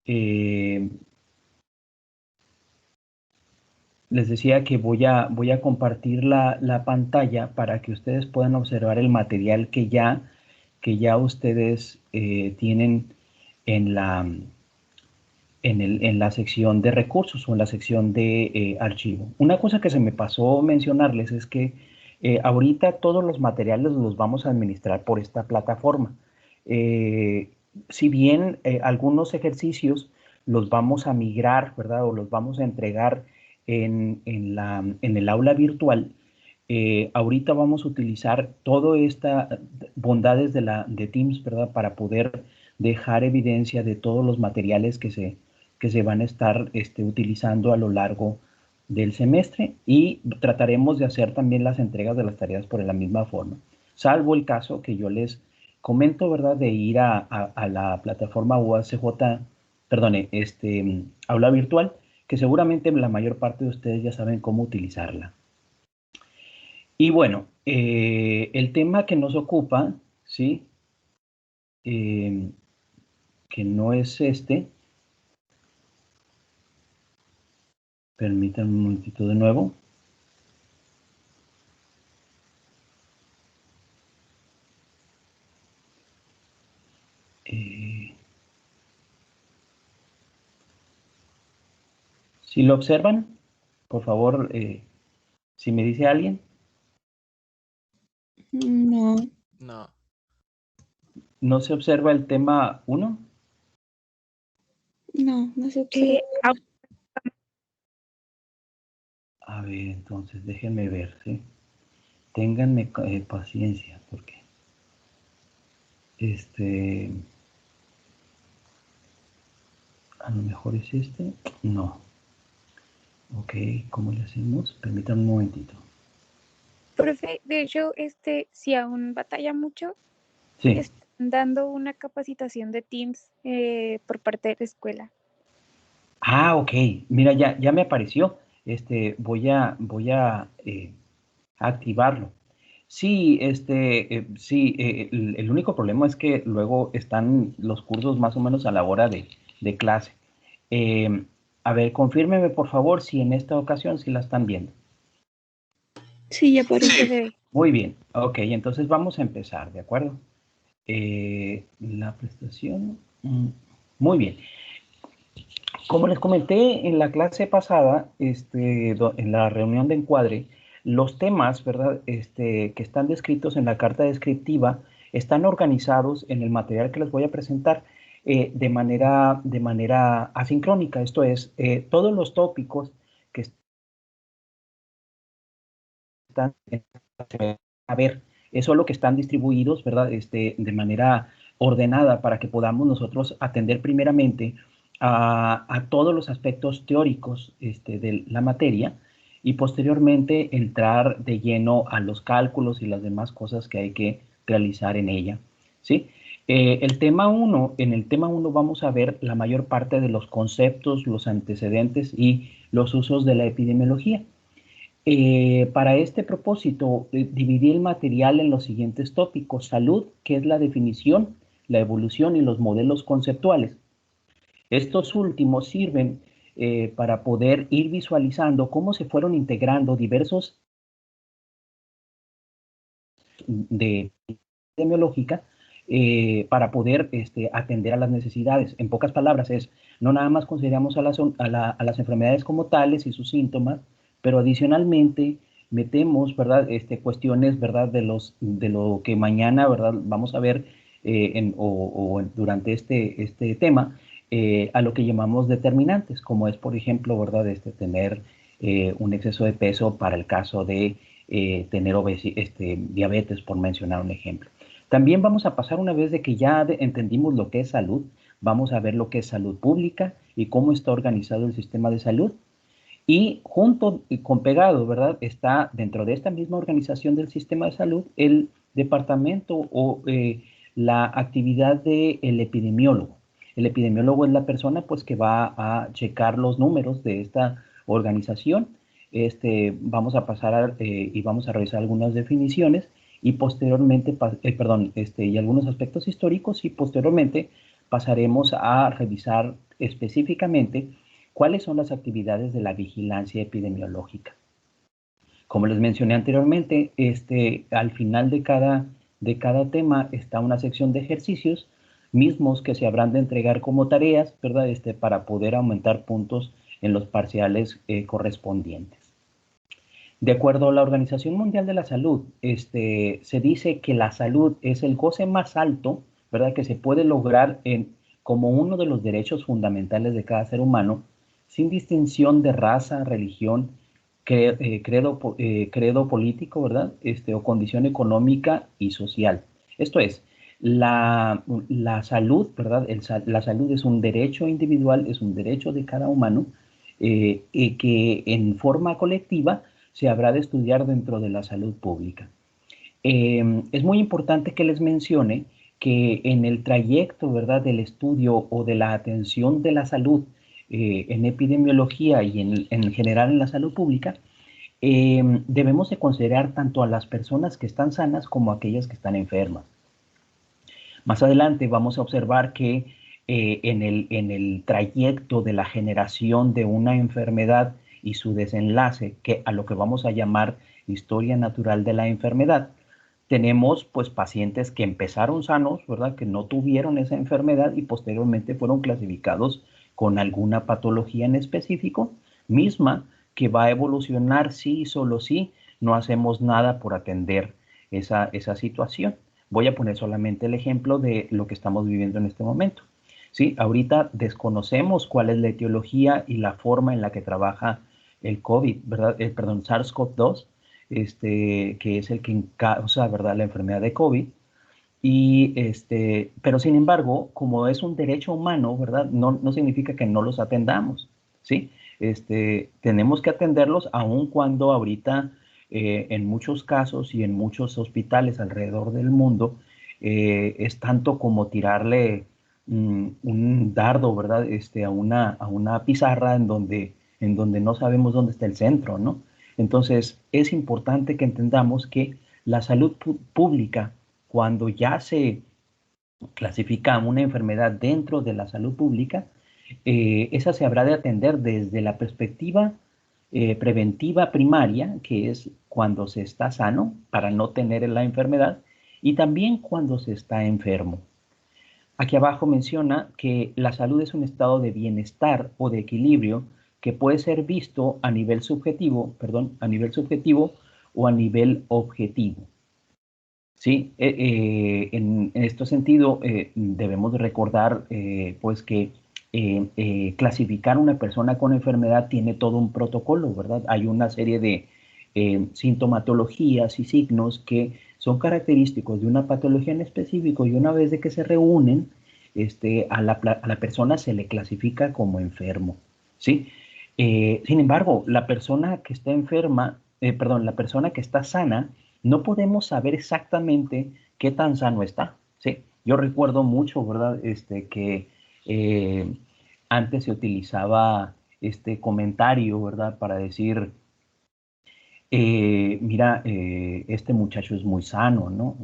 Eh, Les decía que voy a compartir la pantalla para que ustedes puedan observar el material que ya ustedes tienen en en la sección de recursos o en la sección de archivo. Una cosa que se me pasó mencionarles es que ahorita todos los materiales los vamos a administrar por esta plataforma. Eh, si bien algunos ejercicios los vamos a migrar, ¿verdad? O los vamos a entregar en el aula virtual, ahorita vamos a utilizar todas estas bondades de Teams, ¿verdad? Para poder dejar evidencia de todos los materiales que se van a estar utilizando a lo largo del semestre y trataremos de hacer también las entregas de las tareas por la misma forma, salvo el caso que yo les comento, ¿verdad? De ir a la plataforma UACJ, perdone, aula virtual, que seguramente la mayor parte de ustedes ya saben cómo utilizarla. Y bueno, el tema que nos ocupa, ¿sí? Que no es permítanme un momentito de nuevo. Si lo observan, por favor, si me dice alguien. No. No. ¿No se observa el tema 1? No, no se observa. A ver, entonces déjenme ver, ¿sí? Ténganme paciencia, porque a lo mejor es no. Ok, ¿cómo le hacemos? Permítanme un momentito. Profe, de hecho, si aún batalla mucho, Sí. están dando una capacitación de Teams por parte de la escuela. Ah, ok. Mira, ya me apareció. Voy a activarlo. Sí, sí, el único problema es que luego están los cursos más o menos a la hora de clase. A ver, confírmeme por favor si en esta ocasión sí la están viendo. Sí, ya aparece. Sí, se ve. Muy bien, ok, entonces vamos a empezar, ¿de acuerdo? La prestación, muy bien. Como les comenté en la clase pasada, en la reunión de encuadre, los temas, ¿verdad? Que están descritos en la carta descriptiva están organizados en el material que les voy a presentar de manera asincrónica. Esto es, todos los tópicos que están a ver, es solo que están distribuidos, ¿verdad? De manera ordenada para que podamos nosotros atender primeramente a todos los aspectos teóricos de la materia y posteriormente entrar de lleno a los cálculos y las demás cosas que hay que realizar en ella, ¿sí? El tema 1, en el tema 1 vamos a ver la mayor parte de los conceptos, los antecedentes y los usos de la epidemiología. Para este propósito, dividí el material en los siguientes tópicos. Salud, que es la definición, la evolución y los modelos conceptuales. Estos últimos sirven para poder ir visualizando cómo se fueron integrando diversos de epidemiológica para poder atender a las necesidades. En pocas palabras es, no nada más consideramos a las enfermedades como tales y sus síntomas, pero adicionalmente metemos, ¿verdad? Cuestiones, ¿verdad? De lo que mañana, ¿verdad? Vamos a ver durante este tema, a lo que llamamos determinantes, como es, por ejemplo, ¿verdad? Tener un exceso de peso para el caso de tener diabetes, por mencionar un ejemplo. También vamos a pasar, una vez de que ya entendimos lo que es salud, vamos a ver lo que es salud pública y cómo está organizado el sistema de salud. Y junto con pegado, ¿verdad? Está dentro de esta misma organización del sistema de salud el departamento o la actividad del epidemiólogo. El epidemiólogo es la persona pues que va a checar los números de esta organización. Vamos a pasar y vamos a revisar algunas definiciones y posteriormente, y algunos aspectos históricos y posteriormente pasaremos a revisar específicamente cuáles son las actividades de la vigilancia epidemiológica. Como les mencioné anteriormente, al final de cada tema está una sección de ejercicios mismos que se habrán de entregar como tareas, ¿verdad? Para poder aumentar puntos en los parciales correspondientes. De acuerdo a la Organización Mundial de la Salud, se dice que la salud es el goce más alto, ¿verdad?, que se puede lograr como uno de los derechos fundamentales de cada ser humano, sin distinción de raza, religión, credo político, ¿verdad?, o condición económica y social. Esto es, la salud, ¿verdad? La salud es un derecho individual, es un derecho de cada humano, que en forma colectiva se habrá de estudiar dentro de la salud pública. Es muy importante que les mencione que en el trayecto, ¿verdad?, del estudio o de la atención de la salud en epidemiología y en general en la salud pública, debemos de considerar tanto a las personas que están sanas como a aquellas que están enfermas. Más adelante vamos a observar que en el trayecto de la generación de una enfermedad y su desenlace, que a lo que vamos a llamar historia natural de la enfermedad, tenemos pues pacientes que empezaron sanos, ¿verdad?, que no tuvieron esa enfermedad y posteriormente fueron clasificados con alguna patología en específico, misma que va a evolucionar si y solo si no hacemos nada por atender esa situación. Voy a poner solamente el ejemplo de lo que estamos viviendo en este momento. ¿Sí? Ahorita desconocemos cuál es la etiología y la forma en la que trabaja el COVID, ¿verdad? Perdón, SARS-CoV-2, que es el que causa, ¿verdad?, la enfermedad de COVID. Pero sin embargo, como es un derecho humano, ¿verdad?, no significa que no los atendamos, ¿sí? Tenemos que atenderlos aun cuando ahorita en muchos casos y en muchos hospitales alrededor del mundo es tanto como tirarle un dardo, ¿verdad?, a una pizarra en donde no sabemos dónde está el centro, ¿no? Entonces, es importante que entendamos que la salud pública, cuando ya se clasifica una enfermedad dentro de la salud pública, esa se habrá de atender desde la perspectiva preventiva primaria, que es cuando se está sano para no tener la enfermedad, y también cuando se está enfermo. Aquí abajo menciona que la salud es un estado de bienestar o de equilibrio que puede ser visto a nivel subjetivo, o a nivel objetivo. Sí, en este sentido debemos recordar pues que clasificar una persona con enfermedad tiene todo un protocolo, ¿verdad? Hay una serie de sintomatologías y signos que son característicos de una patología en específico, y una vez de que se reúnen, a la persona se le clasifica como enfermo, ¿sí? Sin embargo, la persona que está enferma, la persona que está sana, no podemos saber exactamente qué tan sano está, ¿sí? Yo recuerdo mucho, ¿verdad?, que antes se utilizaba este comentario, ¿verdad?, para decir, mira, este muchacho es muy sano, ¿no?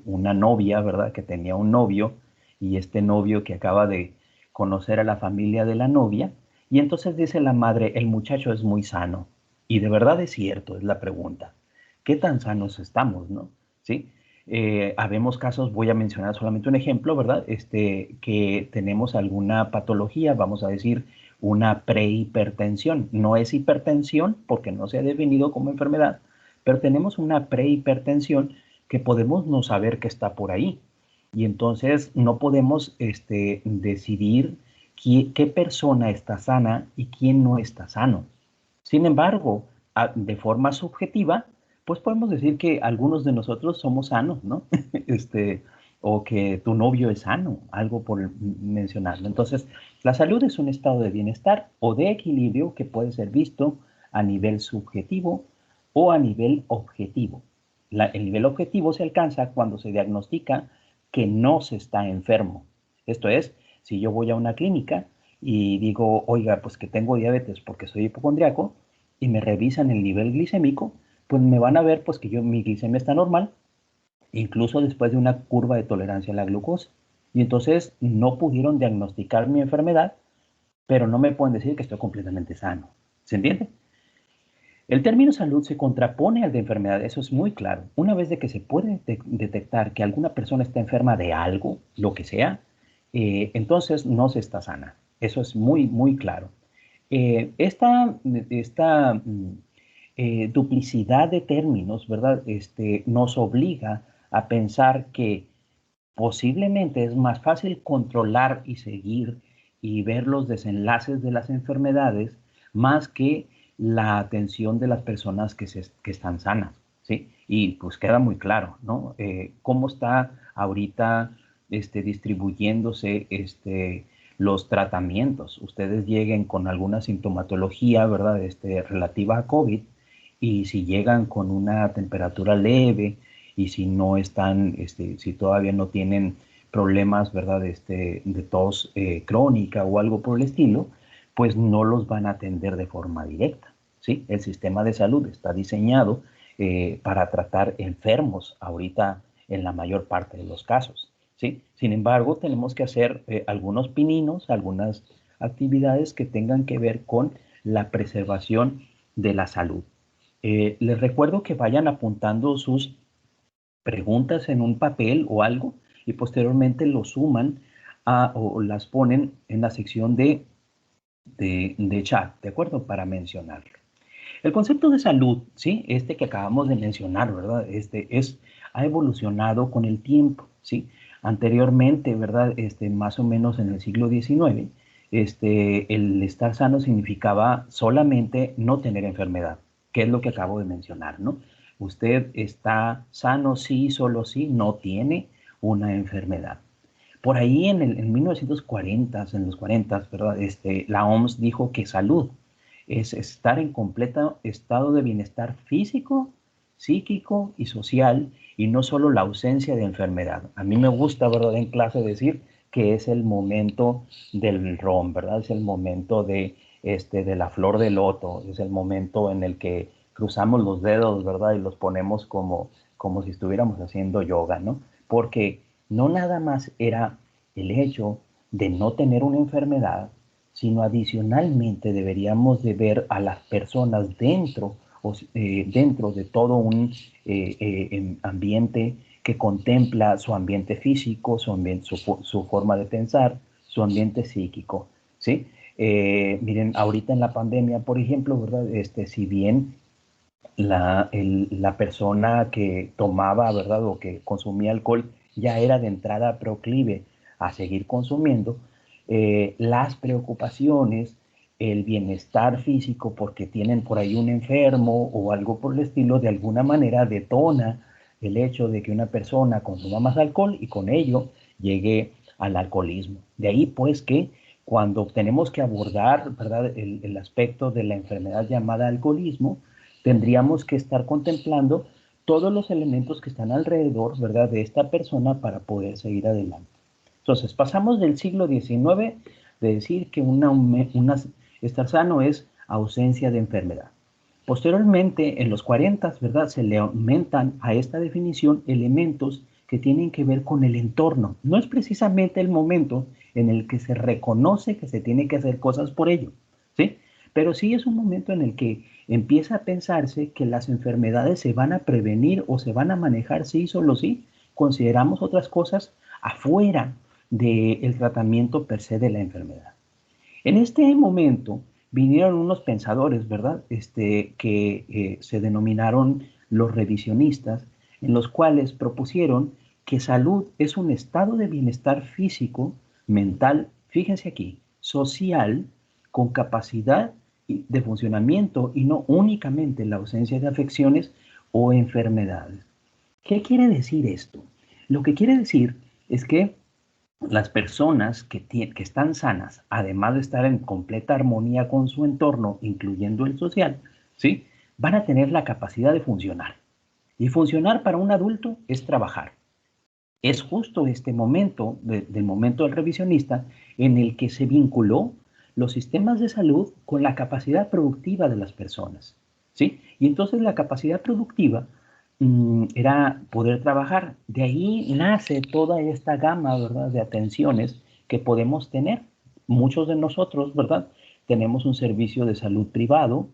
Una novia, ¿verdad?, que tenía un novio, y este novio que acaba de conocer a la familia de la novia, y entonces dice la madre, el muchacho es muy sano. Y de verdad es cierto, es la pregunta. ¿Qué tan sanos estamos, no? ¿Sí? Habemos casos, voy a mencionar solamente un ejemplo, ¿verdad? Que tenemos alguna patología, vamos a decir, una prehipertensión. No es hipertensión porque no se ha definido como enfermedad, pero tenemos una prehipertensión que podemos no saber que está por ahí. Y entonces no podemos decidir qué persona está sana y quién no está sano. Sin embargo, de forma subjetiva, pues podemos decir que algunos de nosotros somos sanos, ¿no? O que tu novio es sano, algo por mencionarlo. Entonces, la salud es un estado de bienestar o de equilibrio que puede ser visto a nivel subjetivo o a nivel objetivo. El nivel objetivo se alcanza cuando se diagnostica que no se está enfermo. Esto es, si yo voy a una clínica y digo, oiga, pues que tengo diabetes porque soy hipocondriaco, y me revisan el nivel glicémico, pues me van a ver pues que mi glicemia está normal, incluso después de una curva de tolerancia a la glucosa. Y entonces no pudieron diagnosticar mi enfermedad pero no me pueden decir que estoy completamente sano. ¿Se entiende? El término salud se contrapone al de enfermedad, eso es muy claro. Una vez de que se puede detectar que alguna persona está enferma de algo, lo que sea, entonces no se está sana. Eso es muy, muy claro. Esta duplicidad de términos, ¿verdad? Nos obliga a pensar que posiblemente es más fácil controlar y seguir y ver los desenlaces de las enfermedades más que la atención de las personas que están sanas, ¿sí? Y pues queda muy claro, ¿no? Cómo está ahorita distribuyéndose los tratamientos. Ustedes lleguen con alguna sintomatología, ¿verdad? Relativa a COVID, y si llegan con una temperatura leve, y si no están, si todavía no tienen problemas, ¿verdad? De tos crónica o algo por el estilo, pues no los van a atender de forma directa, ¿sí? El sistema de salud está diseñado para tratar enfermos ahorita en la mayor parte de los casos, ¿sí? Sin embargo, tenemos que hacer algunos pininos, algunas actividades que tengan que ver con la preservación de la salud. Les recuerdo que vayan apuntando sus preguntas en un papel o algo y posteriormente lo suman o las ponen en la sección de chat, ¿de acuerdo? Para mencionarlo. El concepto de salud, ¿sí? Que acabamos de mencionar, ¿verdad? Ha evolucionado con el tiempo, ¿sí? Anteriormente, ¿verdad? Más o menos en el siglo XIX, el estar sano significaba solamente no tener enfermedad, que es lo que acabo de mencionar, ¿no? Usted está sano, sí, solo sí, no tiene una enfermedad. Por ahí en 1940, en los 40, ¿verdad? La OMS dijo que salud es estar en completo estado de bienestar físico, psíquico y social, y no solo la ausencia de enfermedad. A mí me gusta, ¿verdad?, en clase decir que es el momento del ron, ¿verdad? Es el momento de la flor de loto, es el momento en el que cruzamos los dedos, ¿verdad? Y los ponemos como si estuviéramos haciendo yoga, ¿no? Porque no nada más era el hecho de no tener una enfermedad, sino adicionalmente deberíamos de ver a las personas dentro de todo un ambiente que contempla su ambiente físico, su forma de pensar, su ambiente psíquico, ¿sí? Miren, ahorita en la pandemia, por ejemplo, ¿verdad? Si bien la persona que tomaba, ¿verdad? O que consumía alcohol ya era de entrada proclive a seguir consumiendo, las preocupaciones, el bienestar físico, porque tienen por ahí un enfermo o algo por el estilo, de alguna manera detona el hecho de que una persona consuma más alcohol y con ello llegue al alcoholismo. De ahí pues que cuando tenemos que abordar, ¿verdad?, el aspecto de la enfermedad llamada alcoholismo, tendríamos que estar contemplando todos los elementos que están alrededor, ¿verdad?, de esta persona para poder seguir adelante. Entonces, pasamos del siglo XIX de decir que estar sano es ausencia de enfermedad. Posteriormente, en los 40, ¿verdad?, se le aumentan a esta definición elementos que tienen que ver con el entorno. No es precisamente el momento en el que se reconoce que se tiene que hacer cosas por ello, ¿sí? Pero sí es un momento en el que empieza a pensarse que las enfermedades se van a prevenir o se van a manejar sí, solo sí. Consideramos otras cosas afuera del tratamiento per se de la enfermedad. En este momento vinieron unos pensadores, ¿verdad? Que se denominaron los revisionistas, en los cuales propusieron que salud es un estado de bienestar físico, mental, fíjense aquí, social, con capacidad de funcionamiento y no únicamente la ausencia de afecciones o enfermedades. ¿Qué quiere decir esto? Lo que quiere decir es que las personas que están sanas, además de estar en completa armonía con su entorno, incluyendo el social, ¿sí?, van a tener la capacidad de funcionar. Y funcionar para un adulto es trabajar. Es justo este momento, del momento del revisionista, en el que se vinculó los sistemas de salud con la capacidad productiva de las personas, ¿sí? Y entonces la capacidad productiva era poder trabajar. De ahí nace toda esta gama, ¿verdad?, de atenciones que podemos tener. muchos de nosotros, ¿verdad? Tenemos un servicio de salud privado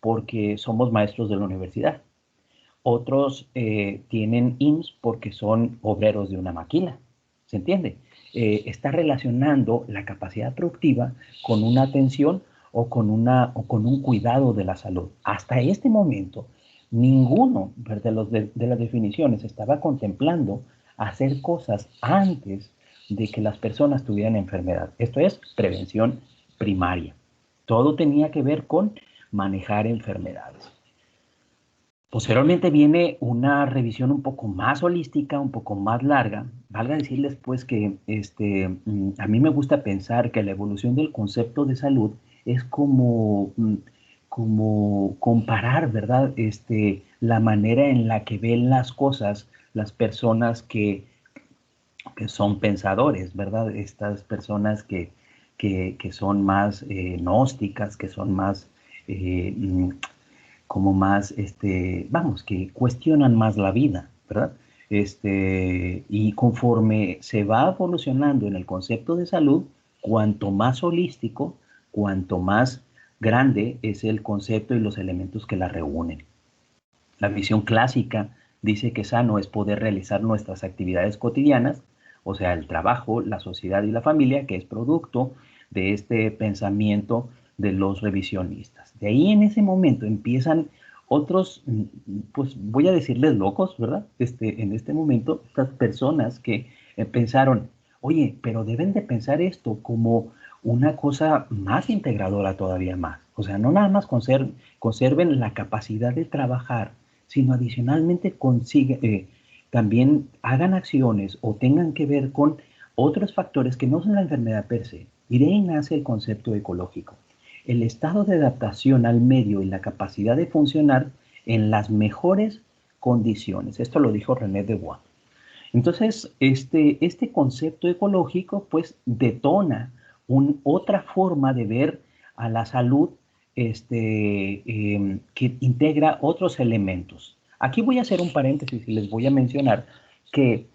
porque somos maestros de la universidad. Otros tienen IMSS porque son obreros de una máquina. ¿Se entiende? Está relacionando la capacidad productiva con una atención o con un cuidado de la salud. Hasta este momento, ninguno de las definiciones estaba contemplando hacer cosas antes de que las personas tuvieran enfermedad. Esto es prevención primaria. Todo tenía que ver con manejar enfermedades. Posteriormente viene una revisión un poco más holística, un poco más larga. Valga decirles pues que a mí me gusta pensar que la evolución del concepto de salud es como comparar, ¿verdad? La manera en la que ven las cosas las personas que son pensadores, ¿verdad? Estas personas que son más gnósticas, que son más como más, vamos, que cuestionan más la vida, ¿verdad? Y conforme se va evolucionando en el concepto de salud, cuanto más holístico, cuanto más grande es el concepto y los elementos que la reúnen. La visión clásica dice que sano es poder realizar nuestras actividades cotidianas, o sea, el trabajo, la sociedad y la familia, que es producto de este pensamiento de los revisionistas. De ahí en ese momento empiezan otros, pues voy a decirles locos, ¿verdad? En este momento, estas personas que pensaron, oye, pero deben de pensar esto como una cosa más integradora todavía más. O sea, no nada más conserven la capacidad de trabajar, sino adicionalmente también hagan acciones o tengan que ver con otros factores que no son la enfermedad per se. Y de ahí nace el concepto ecológico. El estado de adaptación al medio y la capacidad de funcionar en las mejores condiciones. Esto lo dijo René Desbois. Entonces, este concepto ecológico pues detona otra forma de ver a la salud que integra otros elementos. Aquí voy a hacer un paréntesis y les voy a mencionar que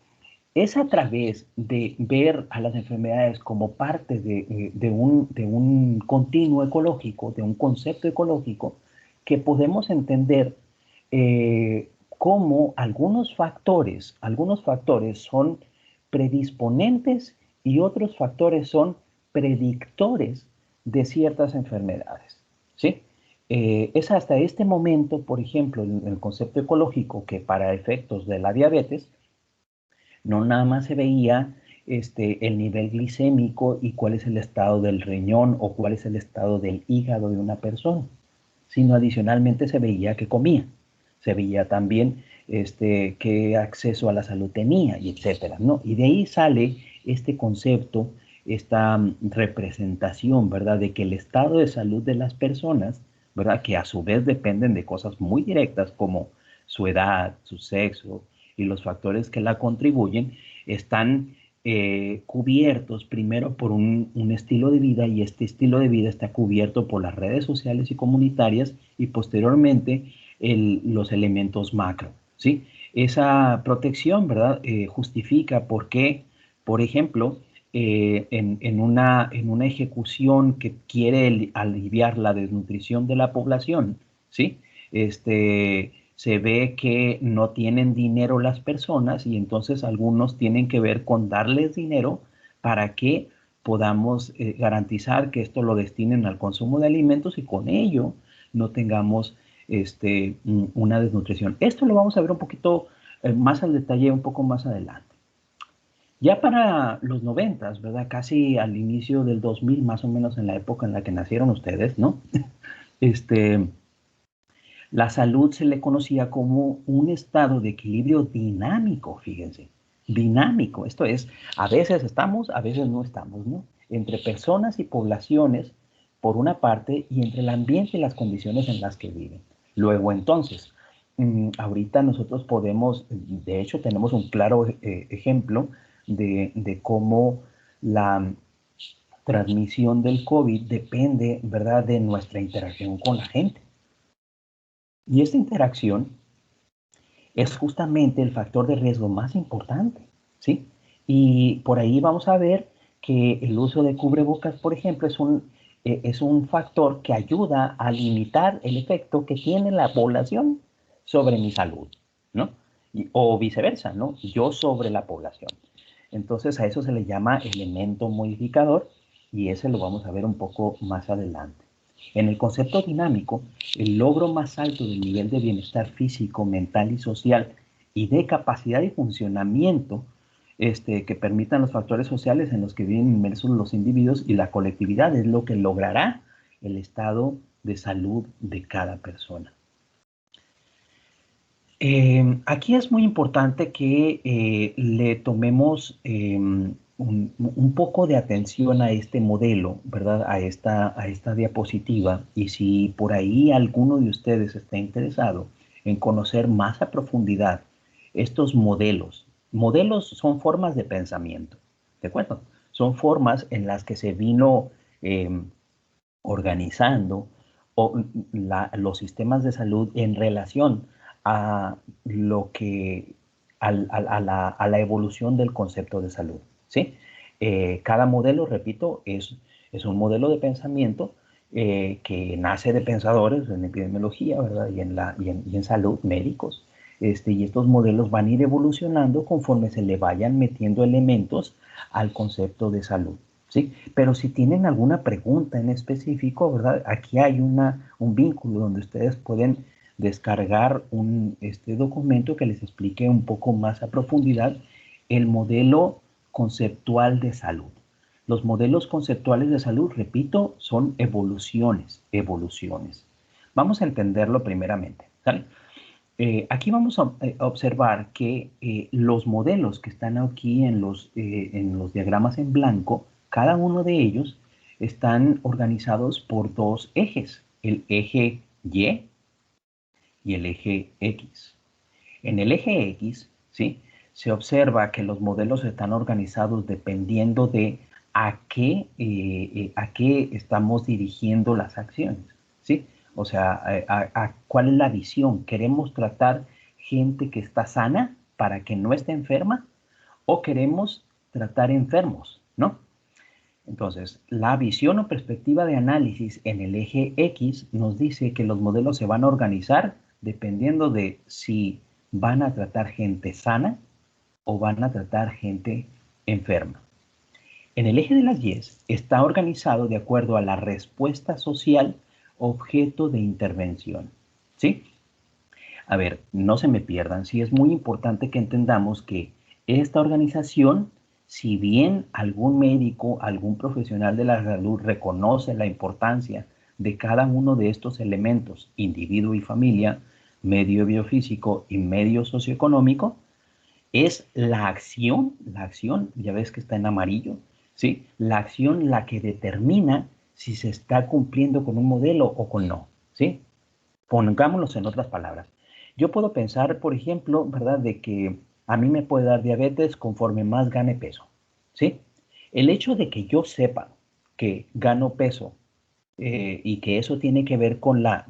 es a través de ver a las enfermedades como parte de un continuo ecológico, de un concepto ecológico, que podemos entender cómo algunos factores son predisponentes y otros factores son predictores de ciertas enfermedades, ¿sí? Es hasta este momento, por ejemplo, en el concepto ecológico, que para efectos de la diabetes, no nada más se veía el nivel glicémico y cuál es el estado del riñón o cuál es el estado del hígado de una persona, sino adicionalmente se veía qué comía, se veía también qué acceso a la salud tenía, y etcétera, ¿no? Y de ahí sale este concepto, esta representación, ¿verdad?, de que el estado de salud de las personas, ¿verdad?, que a su vez dependen de cosas muy directas como su edad, su sexo y los factores que la contribuyen, están cubiertos primero por un estilo de vida, y este estilo de vida está cubierto por las redes sociales y comunitarias y posteriormente los elementos macro, ¿sí? Esa protección, ¿verdad?, justifica por qué, por ejemplo, en una ejecución que quiere aliviar la desnutrición de la población, ¿sí? Se ve que no tienen dinero las personas y entonces algunos tienen que ver con darles dinero para que podamos garantizar que esto lo destinen al consumo de alimentos y con ello no tengamos una desnutrición. Esto lo vamos a ver un poquito más al detalle un poco más adelante. Ya para los 90, ¿verdad? Casi al inicio del 2000, más o menos en la época en la que nacieron ustedes, ¿no? La salud se le conocía como un estado de equilibrio dinámico, fíjense, dinámico. Esto es, a veces estamos, a veces no estamos, ¿no? Entre personas y poblaciones, por una parte, y entre el ambiente y las condiciones en las que viven. Luego, entonces, ahorita nosotros podemos, de hecho, tenemos un claro ejemplo de cómo la transmisión del COVID depende, ¿verdad?, de nuestra interacción con la gente. Y esta interacción es justamente el factor de riesgo más importante, ¿sí? Y por ahí vamos a ver que el uso de cubrebocas, por ejemplo, es un factor que ayuda a limitar el efecto que tiene la población sobre mi salud, ¿no? O viceversa, ¿no? Yo sobre la población. Entonces a eso se le llama elemento modificador y ese lo vamos a ver un poco más adelante. En el concepto dinámico, el logro más alto del nivel de bienestar físico, mental y social y de capacidad y funcionamiento que permitan los factores sociales en los que viven inmersos los individuos y la colectividad es lo que logrará el estado de salud de cada persona. Aquí es muy importante que le tomemos un poco de atención a este modelo, ¿verdad? A esta diapositiva. Y si por ahí alguno de ustedes está interesado en conocer más a profundidad estos modelos, modelos son formas de pensamiento, ¿de acuerdo? Son formas en las que se vino organizando los sistemas de salud en relación a la evolución del concepto de salud, ¿sí? Cada modelo, repito, es un modelo de pensamiento que nace de pensadores en epidemiología, ¿verdad? Y en salud, médicos. Y estos modelos van a ir evolucionando conforme se le vayan metiendo elementos al concepto de salud. ¿Sí? Pero si tienen alguna pregunta en específico, ¿verdad? Aquí hay un vínculo donde ustedes pueden descargar este documento que les explique un poco más a profundidad el modelo conceptual de salud. Los modelos conceptuales de salud, repito, son evoluciones. Vamos a entenderlo primeramente, ¿sale? Aquí vamos a observar que los modelos que están aquí en los diagramas en blanco, cada uno de ellos están organizados por dos ejes, el eje Y y el eje X. En el eje X, ¿sí? Se observa que los modelos están organizados dependiendo de a qué estamos dirigiendo las acciones, ¿sí? O sea, ¿cuál es la visión? ¿Queremos tratar gente que está sana para que no esté enferma? ¿O queremos tratar enfermos, no? Entonces, la visión o perspectiva de análisis en el eje X nos dice que los modelos se van a organizar dependiendo de si van a tratar gente sana o van a tratar gente enferma. En el eje de las Y está organizado de acuerdo a la respuesta social objeto de intervención, ¿sí? A ver, no se me pierdan, sí es muy importante que entendamos que esta organización, si bien algún médico, algún profesional de la salud reconoce la importancia de cada uno de estos elementos, individuo y familia, medio biofísico y medio socioeconómico, es la acción, ya ves que está en amarillo, ¿sí? La acción la que determina si se está cumpliendo con un modelo o con no, ¿sí? Pongámonos en otras palabras. Yo puedo pensar, por ejemplo, ¿verdad?, de que a mí me puede dar diabetes conforme más gane peso, ¿sí? El hecho de que yo sepa que gano peso y que eso tiene que ver con la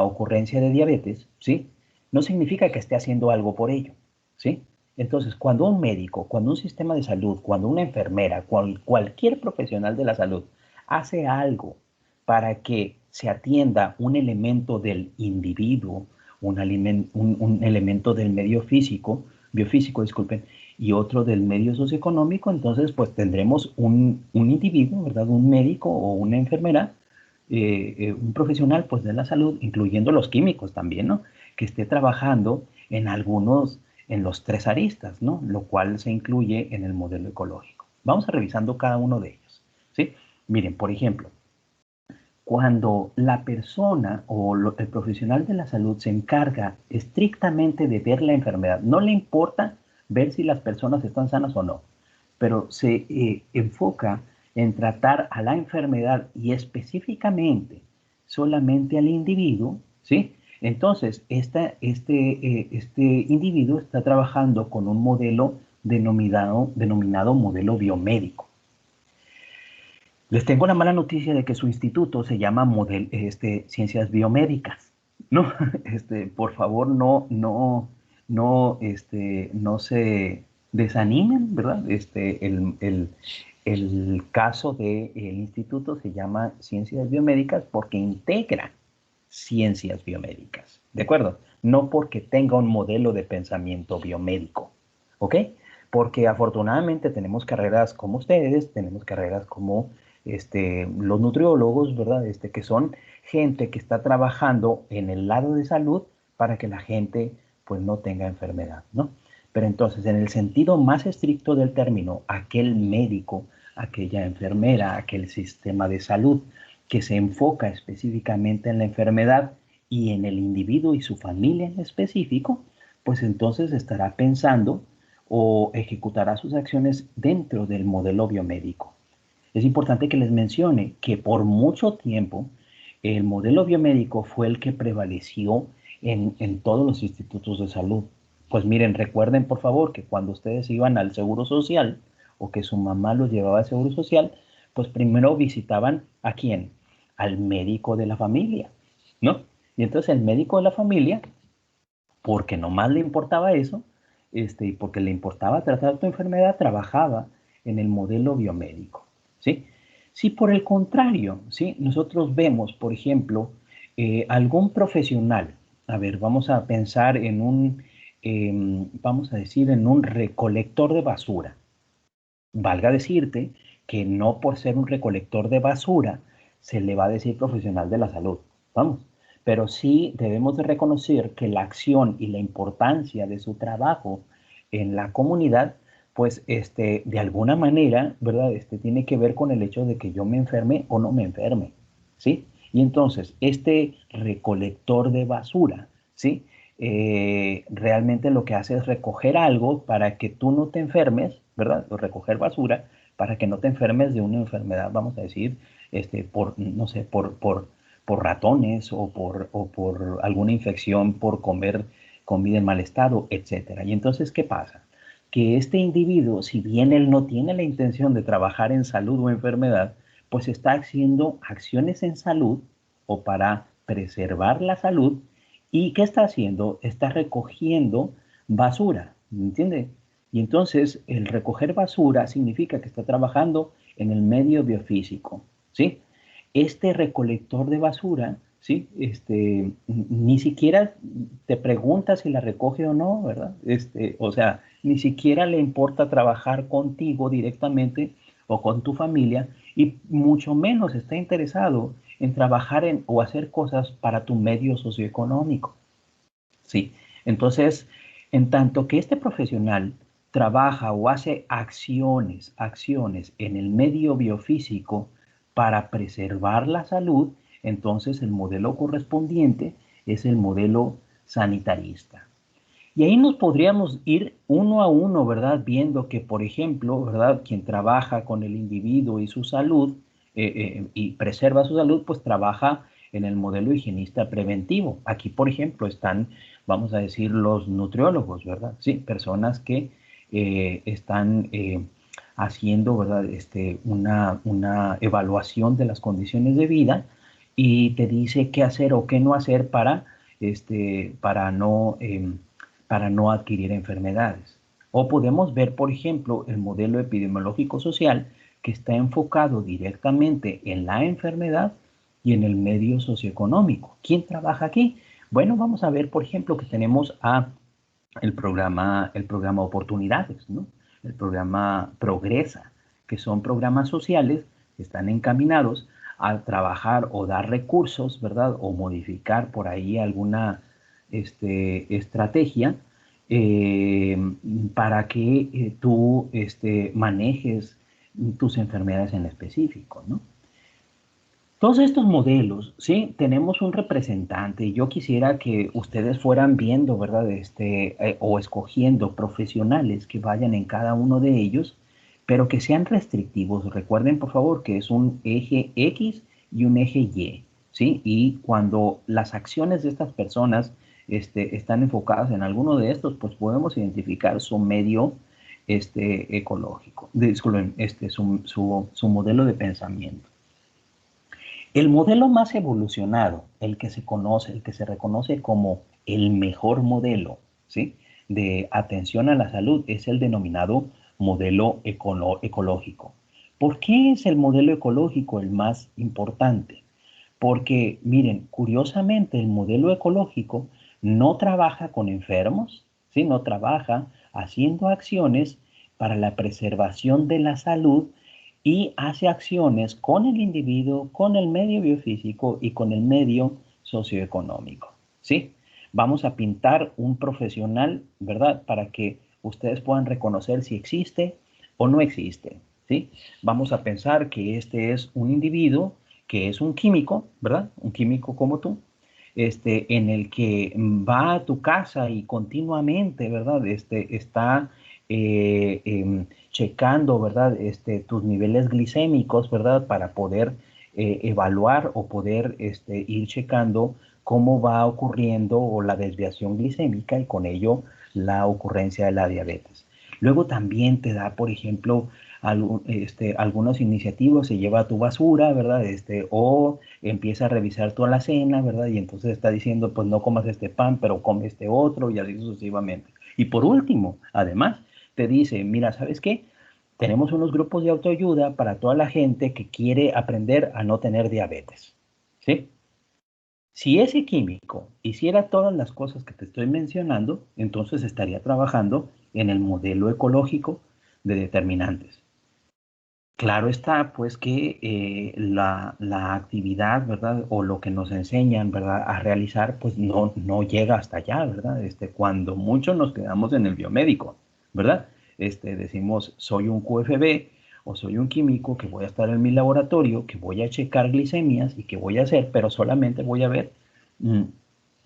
ocurrencia de diabetes, ¿sí? No significa que esté haciendo algo por ello, ¿sí? Entonces, cuando un médico, cuando un sistema de salud, cuando una enfermera, cualquier profesional de la salud hace algo para que se atienda un elemento del individuo, un elemento del medio biofísico, disculpen, y otro del medio socioeconómico, entonces pues tendremos un individuo, ¿verdad? Un médico o una enfermera, un profesional pues de la salud, incluyendo los químicos también, ¿no? Que esté trabajando en los tres aristas, ¿no? Lo cual se incluye en el modelo ecológico. Vamos a revisando cada uno de ellos, ¿sí? Miren, por ejemplo, cuando la persona o el profesional de la salud se encarga estrictamente de ver la enfermedad, no le importa ver si las personas están sanas o no, pero se enfoca en tratar a la enfermedad y específicamente solamente al individuo, ¿sí? Entonces, este individuo está trabajando con un modelo denominado modelo biomédico. Les tengo la mala noticia de que su instituto se llama Ciencias Biomédicas, ¿no? Por favor, no desanimen, ¿verdad? El caso del instituto se llama Ciencias Biomédicas porque integra ciencias biomédicas, ¿de acuerdo? No porque tenga un modelo de pensamiento biomédico, ¿ok? Porque afortunadamente tenemos carreras como ustedes, tenemos carreras como los nutriólogos, ¿verdad? Que son gente que está trabajando en el lado de salud para que la gente pues no tenga enfermedad, ¿no? Pero entonces, en el sentido más estricto del término, aquel médico, aquella enfermera, aquel sistema de salud que se enfoca específicamente en la enfermedad y en el individuo y su familia en específico, pues entonces estará pensando o ejecutará sus acciones dentro del modelo biomédico. Es importante que les mencione que por mucho tiempo el modelo biomédico fue el que prevaleció en todos los institutos de salud. Pues miren, recuerden por favor que cuando ustedes iban al Seguro Social o que su mamá los llevaba al Seguro Social, pues primero visitaban ¿a quién? Al médico de la familia, ¿no? Y entonces el médico de la familia, porque nomás le importaba eso, y porque le importaba tratar tu enfermedad, trabajaba en el modelo biomédico, ¿sí? Si por el contrario, ¿sí? Nosotros vemos, por ejemplo, algún profesional, a ver, vamos a pensar en vamos a decir, en un recolector de basura. Valga decirte que no por ser un recolector de basura se le va a decir profesional de la salud, vamos. Pero sí debemos de reconocer que la acción y la importancia de su trabajo en la comunidad, pues de alguna manera, ¿verdad? Tiene que ver con el hecho de que yo me enferme o no me enferme, ¿sí? Y entonces, este recolector de basura, ¿sí? Realmente lo que hace es recoger algo para que tú no te enfermes, ¿verdad? O recoger basura para que no te enfermes de una enfermedad, vamos a decir, por, no sé, por ratones o por alguna infección por comer comida en mal estado, etcétera. Y entonces, ¿qué pasa? Que este individuo, si bien él no tiene la intención de trabajar en salud o enfermedad, pues está haciendo acciones en salud o para preservar la salud. ¿Y qué está haciendo? Está recogiendo basura, ¿me entiende? Y entonces el recoger basura significa que está trabajando en el medio biofísico, ¿sí? Este recolector de basura, ¿sí? Ni siquiera te pregunta si la recoge o no, ¿verdad? O sea, ni siquiera le importa trabajar contigo directamente o con tu familia y mucho menos está interesado en trabajar en o hacer cosas para tu medio socioeconómico. Sí, entonces, en tanto que este profesional trabaja o hace acciones en el medio biofísico para preservar la salud, entonces el modelo correspondiente es el modelo sanitarista. Y ahí nos podríamos ir uno a uno, ¿verdad? Viendo que, por ejemplo, ¿verdad? Quien trabaja con el individuo y su salud y preserva su salud, pues trabaja en el modelo higienista preventivo. Aquí, por ejemplo, están, vamos a decir, los nutriólogos, ¿verdad? Sí, personas que están haciendo, ¿verdad? Una evaluación de las condiciones de vida y te dice qué hacer o qué no hacer para no adquirir enfermedades. O podemos ver, por ejemplo, el modelo epidemiológico social que está enfocado directamente en la enfermedad y en el medio socioeconómico. ¿Quién trabaja aquí? Bueno, vamos a ver, por ejemplo, que tenemos el programa Oportunidades, ¿no? El programa Progresa, que son programas sociales que están encaminados a trabajar o dar recursos, ¿verdad? O modificar por ahí alguna estrategia eh, para que tú manejes tus enfermedades en específico, ¿no? Todos estos modelos, sí, tenemos un representante y yo quisiera que ustedes fueran viendo, ¿verdad? O escogiendo profesionales que vayan en cada uno de ellos, pero que sean restrictivos. Recuerden, por favor, que es un eje X y un eje Y, ¿sí? Y cuando las acciones de estas personas están enfocadas en alguno de estos, pues podemos identificar su medio ecológico, disculpen, su modelo de pensamiento. El modelo más evolucionado, el que se conoce, el que se reconoce como el mejor modelo, ¿sí? de atención a la salud es el denominado modelo ecológico. ¿Por qué es el modelo ecológico el más importante? Porque, miren, curiosamente el modelo ecológico no trabaja con enfermos, ¿sí? No trabaja haciendo acciones para la preservación de la salud y hace acciones con el individuo, con el medio biofísico y con el medio socioeconómico, ¿sí? Vamos a pintar un profesional, ¿verdad? Para que ustedes puedan reconocer si existe o no existe, ¿sí? Vamos a pensar que este es un individuo que es un químico, ¿verdad? Un químico como tú, en el que va a tu casa y continuamente, ¿verdad? Está checando, ¿verdad? Tus niveles glicémicos, ¿verdad? Para poder evaluar o poder ir checando cómo va ocurriendo o la desviación glicémica y con ello la ocurrencia de la diabetes. Luego también te da, por ejemplo, algunas iniciativas, se lleva tu basura, ¿verdad? O empieza a revisar toda la cena, ¿verdad? Y entonces está diciendo, pues no comas este pan, pero come este otro y así sucesivamente. Y por último, además, te dice, mira, ¿sabes qué? Tenemos unos grupos de autoayuda para toda la gente que quiere aprender a no tener diabetes, ¿sí? Si ese químico hiciera todas las cosas que te estoy mencionando, entonces estaría trabajando en el modelo ecológico de determinantes. Claro está, pues, que la actividad, ¿verdad? O lo que nos enseñan, ¿verdad? A realizar, pues, no llega hasta allá, ¿verdad? Cuando mucho nos quedamos en el biomédico, ¿verdad? Decimos, soy un QFB o soy un químico que voy a estar en mi laboratorio, que voy a checar glicemias y que voy a hacer, pero solamente voy a ver mm,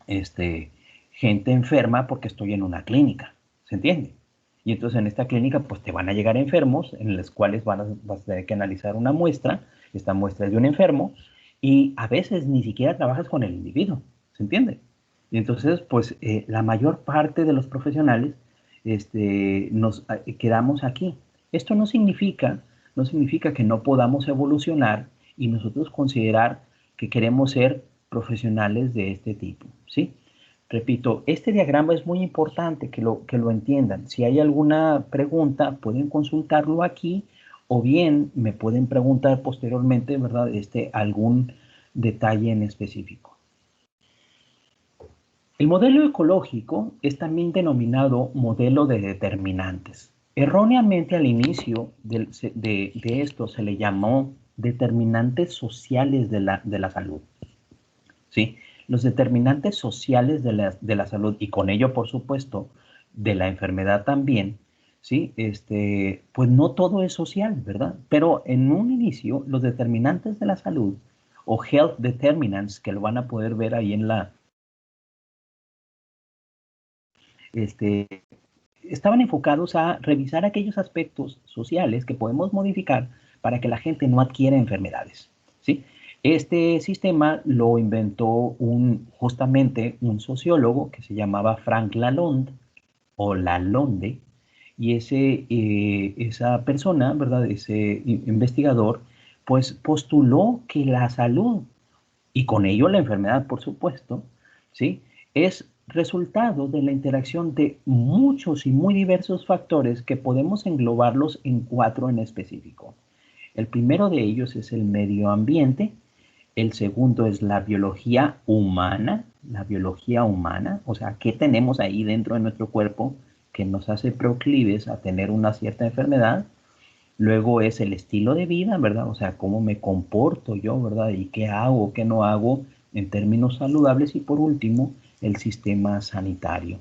este, gente enferma porque estoy en una clínica, ¿se entiende? Y entonces en esta clínica pues te van a llegar enfermos en los cuales vas a tener que analizar una muestra, esta muestra es de un enfermo y a veces ni siquiera trabajas con el individuo, ¿se entiende? Y entonces pues la mayor parte de los profesionales nos quedamos aquí. Esto no significa que no podamos evolucionar y nosotros considerar que queremos ser profesionales de este tipo, ¿sí? Repito, este diagrama es muy importante que lo entiendan. Si hay alguna pregunta, pueden consultarlo aquí o bien me pueden preguntar posteriormente, ¿verdad? Algún detalle en específico. El modelo ecológico es también denominado modelo de determinantes. Erróneamente al inicio de esto se le llamó determinantes sociales de la salud, ¿sí? Los determinantes sociales de la salud y con ello, por supuesto, de la enfermedad también, ¿sí? Pues no todo es social, ¿verdad? Pero en un inicio, los determinantes de la salud o health determinants, que lo van a poder ver ahí estaban enfocados a revisar aquellos aspectos sociales que podemos modificar para que la gente no adquiera enfermedades, ¿sí? Este sistema lo inventó justamente un sociólogo que se llamaba Frank Lalonde o Lalonde, y esa persona, ¿verdad? Ese investigador, pues postuló que la salud y con ello la enfermedad, por supuesto, ¿sí? Es resultado de la interacción de muchos y muy diversos factores que podemos englobarlos en 4 en específico. El primero de ellos es el medio ambiente, el segundo es la biología humana, o sea, ¿qué tenemos ahí dentro de nuestro cuerpo que nos hace proclives a tener una cierta enfermedad? Luego es el estilo de vida, ¿verdad? O sea, cómo me comporto yo, ¿verdad? Y qué hago, qué no hago en términos saludables. Y por último, el sistema sanitario.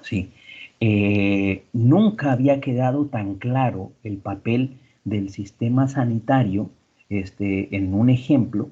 Sí. Nunca había quedado tan claro el papel del sistema sanitario en un ejemplo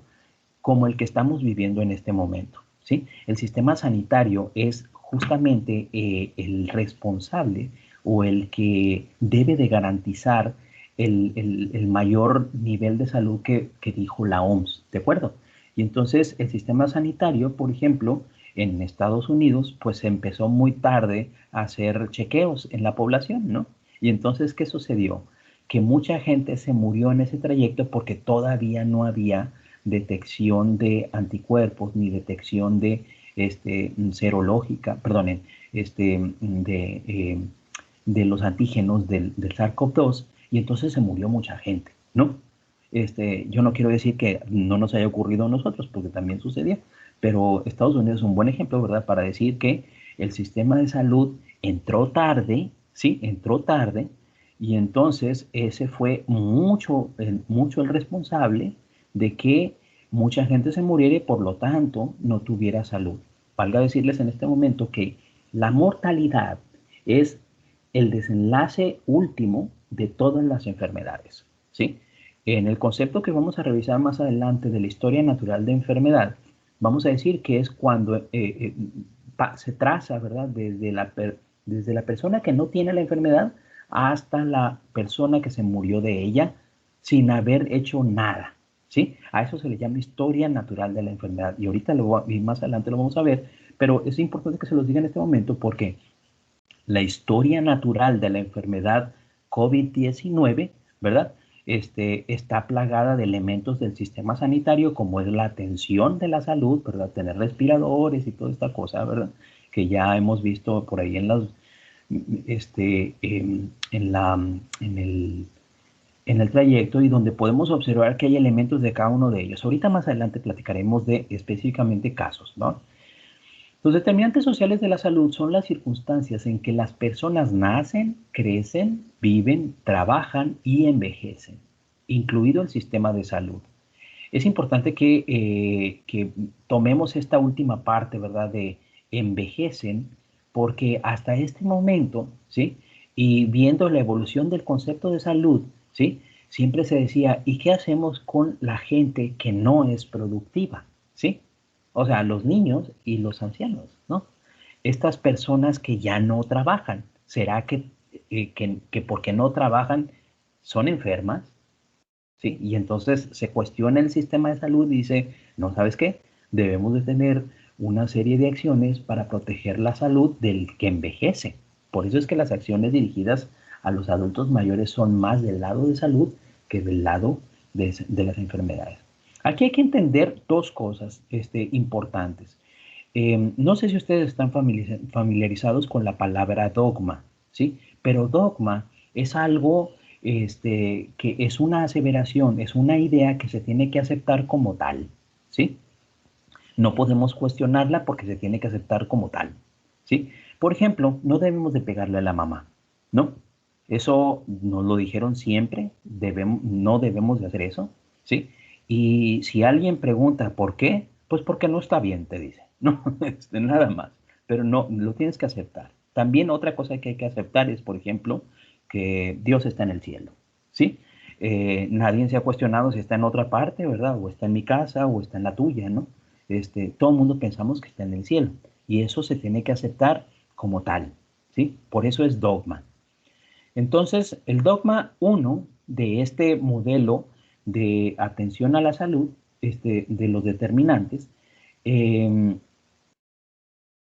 como el que estamos viviendo en este momento, ¿sí? El sistema sanitario es justamente el responsable o el que debe de garantizar el mayor nivel de salud que dijo la OMS, ¿de acuerdo? Y entonces el sistema sanitario, por ejemplo, en Estados Unidos, pues empezó muy tarde a hacer chequeos en la población, ¿no? Y entonces, ¿qué sucedió? Que mucha gente se murió en ese trayecto porque todavía no había detección de anticuerpos ni detección de serológica, perdonen, de los antígenos del SARS-CoV-2 y entonces se murió mucha gente, ¿no? Yo no quiero decir que no nos haya ocurrido a nosotros, porque también sucedió, pero Estados Unidos es un buen ejemplo, ¿verdad?, para decir que el sistema de salud entró tarde, ¿sí? Entró tarde, y entonces ese fue mucho el responsable de que mucha gente se muriera y por lo tanto no tuviera salud. Valga decirles en este momento que la mortalidad es el desenlace último de todas las enfermedades, ¿sí? En el concepto que vamos a revisar más adelante de la historia natural de enfermedad, vamos a decir que es cuando se traza, ¿verdad?, desde la persona que no tiene la enfermedad hasta la persona que se murió de ella sin haber hecho nada, ¿sí? A eso se le llama historia natural de la enfermedad. Y ahorita y más adelante lo vamos a ver, pero es importante que se los diga en este momento porque la historia natural de la enfermedad COVID-19, ¿verdad?, está plagada de elementos del sistema sanitario, como es la atención de la salud, ¿verdad?, tener respiradores y toda esta cosa, ¿verdad?, que ya hemos visto por ahí en las, en el trayecto, y donde podemos observar que hay elementos de cada uno de ellos. Ahorita más adelante platicaremos de específicamente casos, ¿no? Los determinantes sociales de la salud son las circunstancias en que las personas nacen, crecen, viven, trabajan y envejecen, incluido el sistema de salud. Es importante que tomemos esta última parte, ¿verdad?, de envejecen, porque hasta este momento, ¿sí?, y viendo la evolución del concepto de salud, ¿sí?, siempre se decía, ¿y qué hacemos con la gente que no es productiva? ¿Sí? O sea, los niños y los ancianos, ¿no? Estas personas que ya no trabajan, ¿será que porque no trabajan son enfermas? ¿Sí? Y entonces se cuestiona el sistema de salud y dice, no, ¿sabes qué? Debemos de tener una serie de acciones para proteger la salud del que envejece. Por eso es que las acciones dirigidas a los adultos mayores son más del lado de salud que del lado de las enfermedades. Aquí hay que entender dos cosas importantes. No sé si ustedes están familiarizados con la palabra dogma, ¿sí? Pero dogma es algo que es una aseveración, es una idea que se tiene que aceptar como tal, ¿sí? No podemos cuestionarla porque se tiene que aceptar como tal, ¿sí? Por ejemplo, no debemos de pegarle a la mamá, ¿no? Eso nos lo dijeron siempre, no debemos de hacer eso, ¿sí? Y si alguien pregunta por qué, pues porque no está bien, te dice, ¿no? Nada más, pero no, lo tienes que aceptar. También otra cosa que hay que aceptar es, por ejemplo, que Dios está en el cielo, ¿sí? Nadie se ha cuestionado si está en otra parte, ¿verdad? O está en mi casa o está en la tuya, ¿no? Todo el mundo pensamos que está en el cielo y eso se tiene que aceptar como tal, ¿sí? Por eso es dogma. Entonces, el dogma 1 de este modelo de atención a la salud, de los determinantes,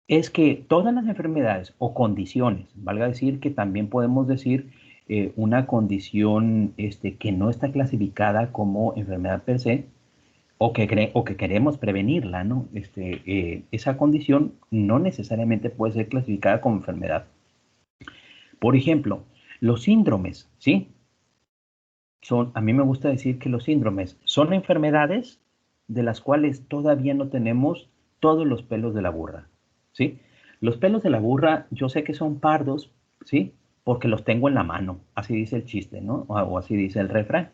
es que todas las enfermedades o condiciones, valga decir que también podemos decir una condición que no está clasificada como enfermedad per se, o que queremos prevenirla, ¿no? Esa condición no necesariamente puede ser clasificada como enfermedad. Por ejemplo, los síndromes, ¿sí? A mí me gusta decir que los síndromes son enfermedades de las cuales todavía no tenemos todos los pelos de la burra, ¿sí? Los pelos de la burra yo sé que son pardos, ¿sí? Porque los tengo en la mano, así dice el chiste, ¿no? O así dice el refrán.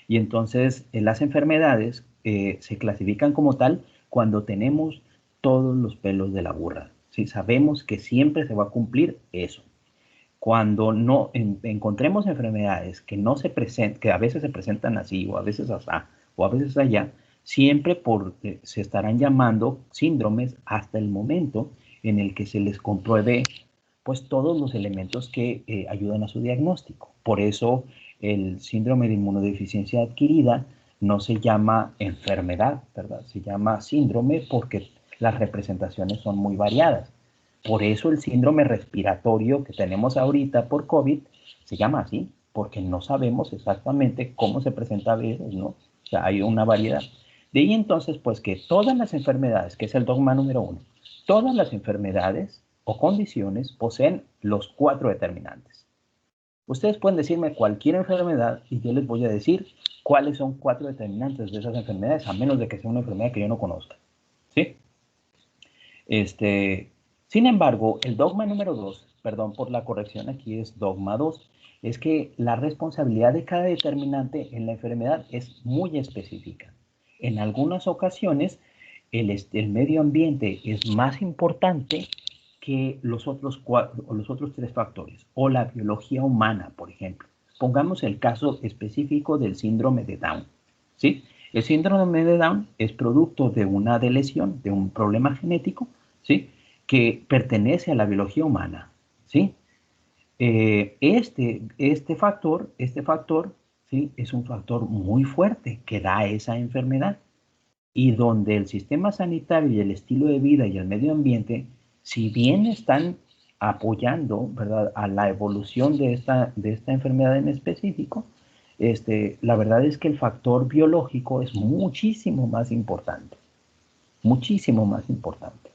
Y entonces las enfermedades se clasifican como tal cuando tenemos todos los pelos de la burra, ¿sí? Sabemos que siempre se va a cumplir eso. Cuando no encontremos enfermedades que no se presentan, que a veces se presentan así, o a veces asá, o a veces allá, siempre se estarán llamando síndromes hasta el momento en el que se les compruebe pues todos los elementos que ayudan a su diagnóstico. Por eso el síndrome de inmunodeficiencia adquirida no se llama enfermedad, ¿verdad? Se llama síndrome porque las representaciones son muy variadas. Por eso el síndrome respiratorio que tenemos ahorita por COVID se llama así, porque no sabemos exactamente cómo se presenta a veces, ¿no? O sea, hay una variedad. De ahí entonces, pues que todas las enfermedades, que es el dogma número 1, todas las enfermedades o condiciones poseen los 4 determinantes. Ustedes pueden decirme cualquier enfermedad y yo les voy a decir cuáles son 4 determinantes de esas enfermedades, a menos de que sea una enfermedad que yo no conozca. ¿Sí? Sin embargo, el dogma número 2, perdón por la corrección, aquí es dogma 2, es que la responsabilidad de cada determinante en la enfermedad es muy específica. En algunas ocasiones, el medio ambiente es más importante que los otros 3 factores, o la biología humana, por ejemplo. Pongamos el caso específico del síndrome de Down. ¿Sí? El síndrome de Down es producto de una lesión, de un problema genético, ¿sí? Que pertenece a la biología humana, ¿sí? Este factor, ¿sí? Es un factor muy fuerte que da esa enfermedad y donde el sistema sanitario y el estilo de vida y el medio ambiente, si bien están apoyando, ¿verdad?, a la evolución de esta enfermedad en específico, la verdad es que el factor biológico es muchísimo más importante, muchísimo más importante.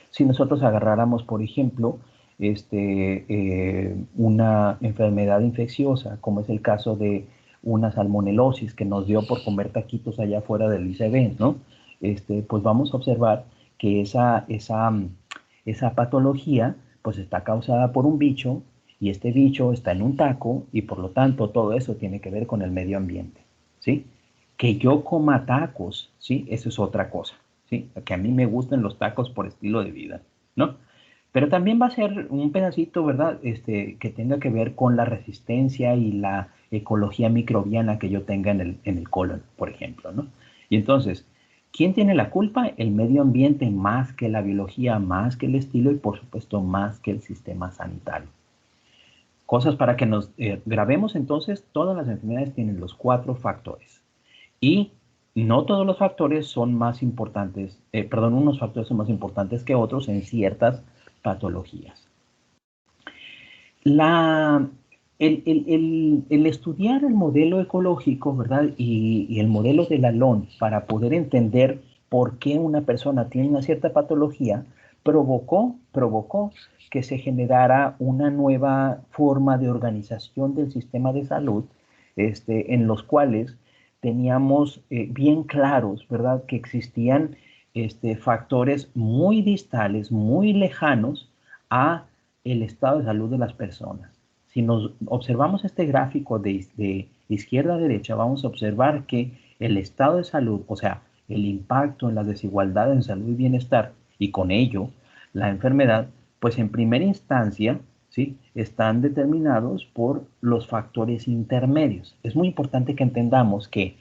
Si nosotros agarráramos, por ejemplo, una enfermedad infecciosa, como es el caso de una salmonelosis que nos dio por comer taquitos allá afuera del ICB, ¿no? Pues vamos a observar que esa patología pues está causada por un bicho y este bicho está en un taco y por lo tanto todo eso tiene que ver con el medio ambiente, ¿sí? Que yo coma tacos, ¿sí? Eso es otra cosa, ¿sí? Que a mí me gusten los tacos por estilo de vida, ¿no? Pero también va a ser un pedacito, ¿verdad? Que tenga que ver con la resistencia y la ecología microbiana que yo tenga en el colon, por ejemplo, ¿no? Y entonces, ¿quién tiene la culpa? El medio ambiente más que la biología, más que el estilo y por supuesto más que el sistema sanitario. Cosas para que nos grabemos entonces, todas las enfermedades tienen los 4 factores. Y no todos los factores son más importantes, unos factores son más importantes que otros en ciertas patologías. El estudiar el modelo ecológico, ¿verdad? Y el modelo de la LON para poder entender por qué una persona tiene una cierta patología, provocó que se generara una nueva forma de organización del sistema de salud, en los cuales teníamos bien claros, ¿verdad? Que existían factores muy distales, muy lejanos a el estado de salud de las personas. Si nos observamos este gráfico de izquierda a derecha, vamos a observar que el estado de salud, o sea, el impacto en las desigualdades en salud y bienestar, y con ello la enfermedad, pues en primera instancia, ¿sí?, están determinados por los factores intermedios. Es muy importante que entendamos que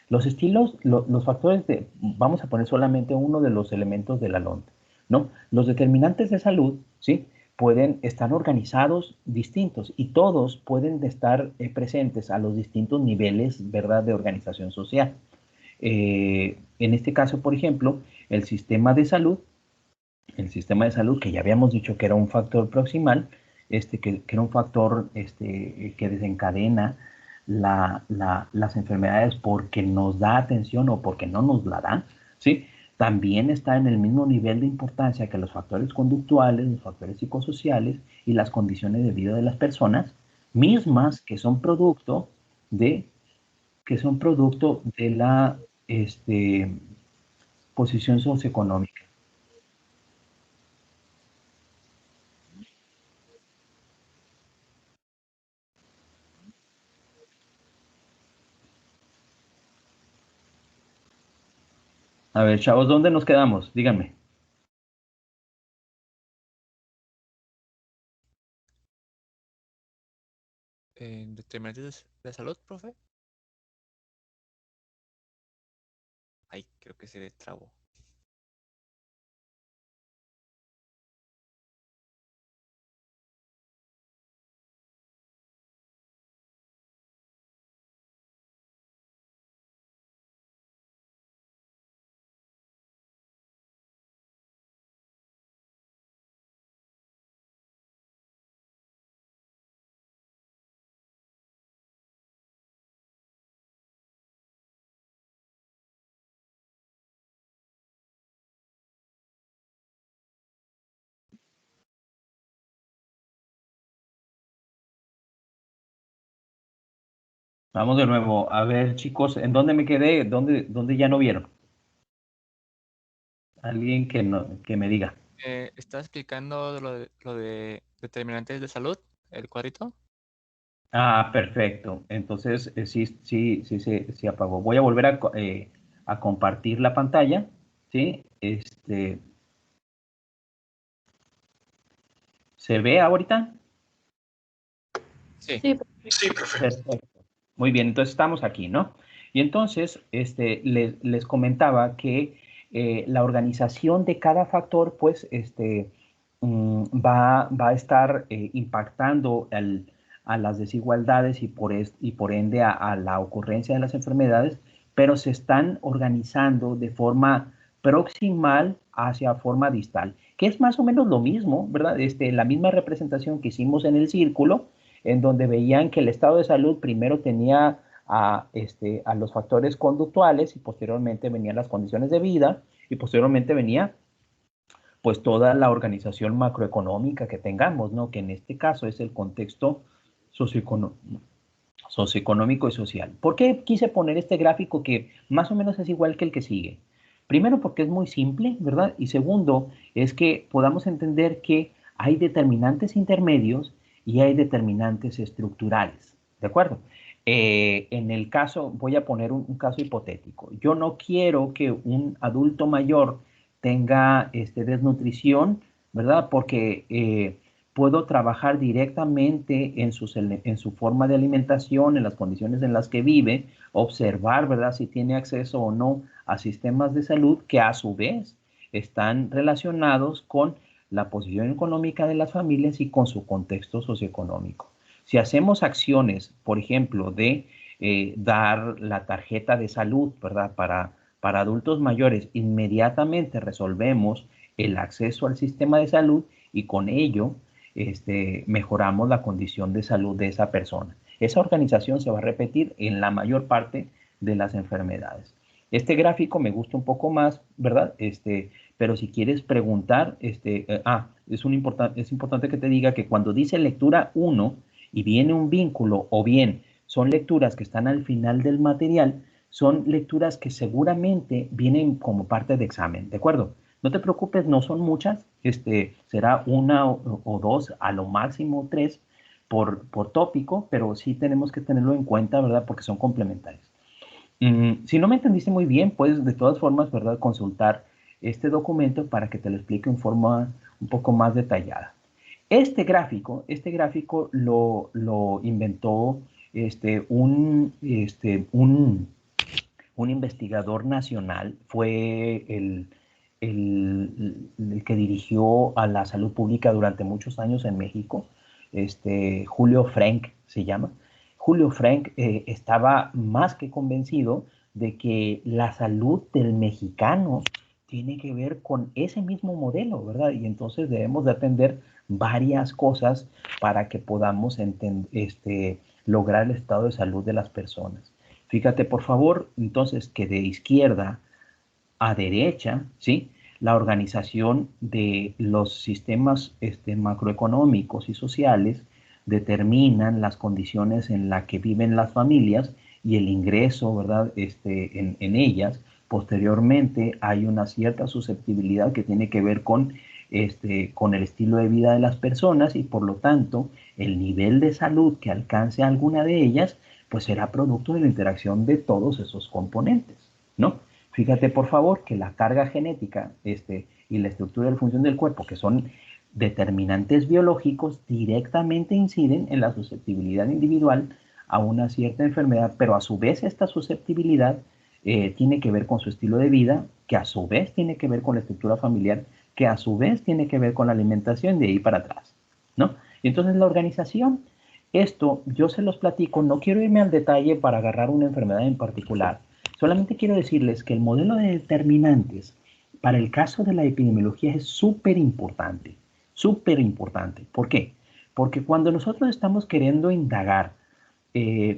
los factores vamos a poner solamente uno de los elementos de la LOND, ¿no? Los determinantes de salud, ¿sí?, pueden estar organizados distintos y todos pueden estar presentes a los distintos niveles, ¿verdad?, de organización social. En este caso, por ejemplo, el sistema de salud, que ya habíamos dicho que era un factor proximal, que era un factor que desencadena las enfermedades porque nos da atención o porque no nos la da, ¿sí? También está en el mismo nivel de importancia que los factores conductuales, los factores psicosociales y las condiciones de vida de las personas, mismas de, que son producto de la posición socioeconómica. A ver, chavos, ¿dónde nos quedamos? Díganme. En determinantes de salud, profe. Ay, creo que se le trabó. Vamos de nuevo. A ver, chicos, ¿en dónde me quedé? ¿Dónde ya no vieron? Alguien que, no, que me diga. ¿Estás explicando lo de determinantes de salud, el cuadrito? Ah, perfecto. Entonces, sí apagó. Voy a volver a compartir la pantalla. ¿Sí? ¿Se ve ahorita? Sí. Sí, Perfecto. Muy bien, entonces estamos aquí, ¿no? Y entonces, les comentaba que la organización de cada factor, pues, va a estar impactando a las desigualdades y por ende a la ocurrencia de las enfermedades, pero se están organizando de forma proximal hacia forma distal, que es más o menos lo mismo, ¿verdad? La misma representación que hicimos en el círculo, en donde veían que el estado de salud primero tenía a los factores conductuales y posteriormente venían las condiciones de vida y posteriormente venía pues toda la organización macroeconómica que tengamos, ¿no? Que en este caso es el contexto socioeconómico y social. ¿Por qué quise poner este gráfico que más o menos es igual que el que sigue? Primero porque es muy simple, ¿verdad? Y segundo es que podamos entender que hay determinantes intermedios y hay determinantes estructurales, ¿de acuerdo? En el caso, voy a poner un caso hipotético. Yo no quiero que un adulto mayor tenga desnutrición, ¿verdad? Porque puedo trabajar directamente en su forma de alimentación, en las condiciones en las que vive, observar, ¿verdad? Si tiene acceso o no a sistemas de salud que a su vez están relacionados con la posición económica de las familias y con su contexto socioeconómico. Si hacemos acciones, por ejemplo, de dar la tarjeta de salud, ¿verdad? Para adultos mayores, inmediatamente resolvemos el acceso al sistema de salud y con ello mejoramos la condición de salud de esa persona. Esa organización se va a repetir en la mayor parte de las enfermedades. Este gráfico me gusta un poco más, ¿verdad? Pero si quieres preguntar, es importante que te diga que cuando dice lectura 1 y viene un vínculo o bien son lecturas que están al final del material, son lecturas que seguramente vienen como parte de examen, ¿de acuerdo? No te preocupes, no son muchas, será una o dos, a lo máximo tres por tópico, pero sí tenemos que tenerlo en cuenta, ¿verdad? Porque son complementarios. Si no me entendiste muy bien, puedes de todas formas, ¿verdad? Consultar este documento para que te lo explique en forma un poco más detallada. Este gráfico lo inventó un investigador nacional, fue el que dirigió a la salud pública durante muchos años en México, Julio Frenk se llama. Julio Frenk estaba más que convencido de que la salud del mexicano tiene que ver con ese mismo modelo, ¿verdad? Y entonces debemos de atender varias cosas para que podamos lograr el estado de salud de las personas. Fíjate, por favor, entonces, que de izquierda a derecha, ¿sí? La organización de los sistemas macroeconómicos y sociales determinan las condiciones en las que viven las familias y el ingreso, ¿verdad? En ellas. Posteriormente hay una cierta susceptibilidad que tiene que ver con el estilo de vida de las personas y por lo tanto el nivel de salud que alcance alguna de ellas pues será producto de la interacción de todos esos componentes, ¿no? Fíjate, por favor, que la carga genética y la estructura y la función del cuerpo, que son determinantes biológicos, directamente inciden en la susceptibilidad individual a una cierta enfermedad, pero a su vez esta susceptibilidad tiene que ver con su estilo de vida, que a su vez tiene que ver con la estructura familiar, que a su vez tiene que ver con la alimentación de ahí para atrás, ¿no? Y entonces la organización, esto yo se los platico, no quiero irme al detalle para agarrar una enfermedad en particular, solamente quiero decirles que el modelo de determinantes para el caso de la epidemiología es súper importante, súper importante. ¿Por qué? Porque cuando nosotros estamos queriendo indagar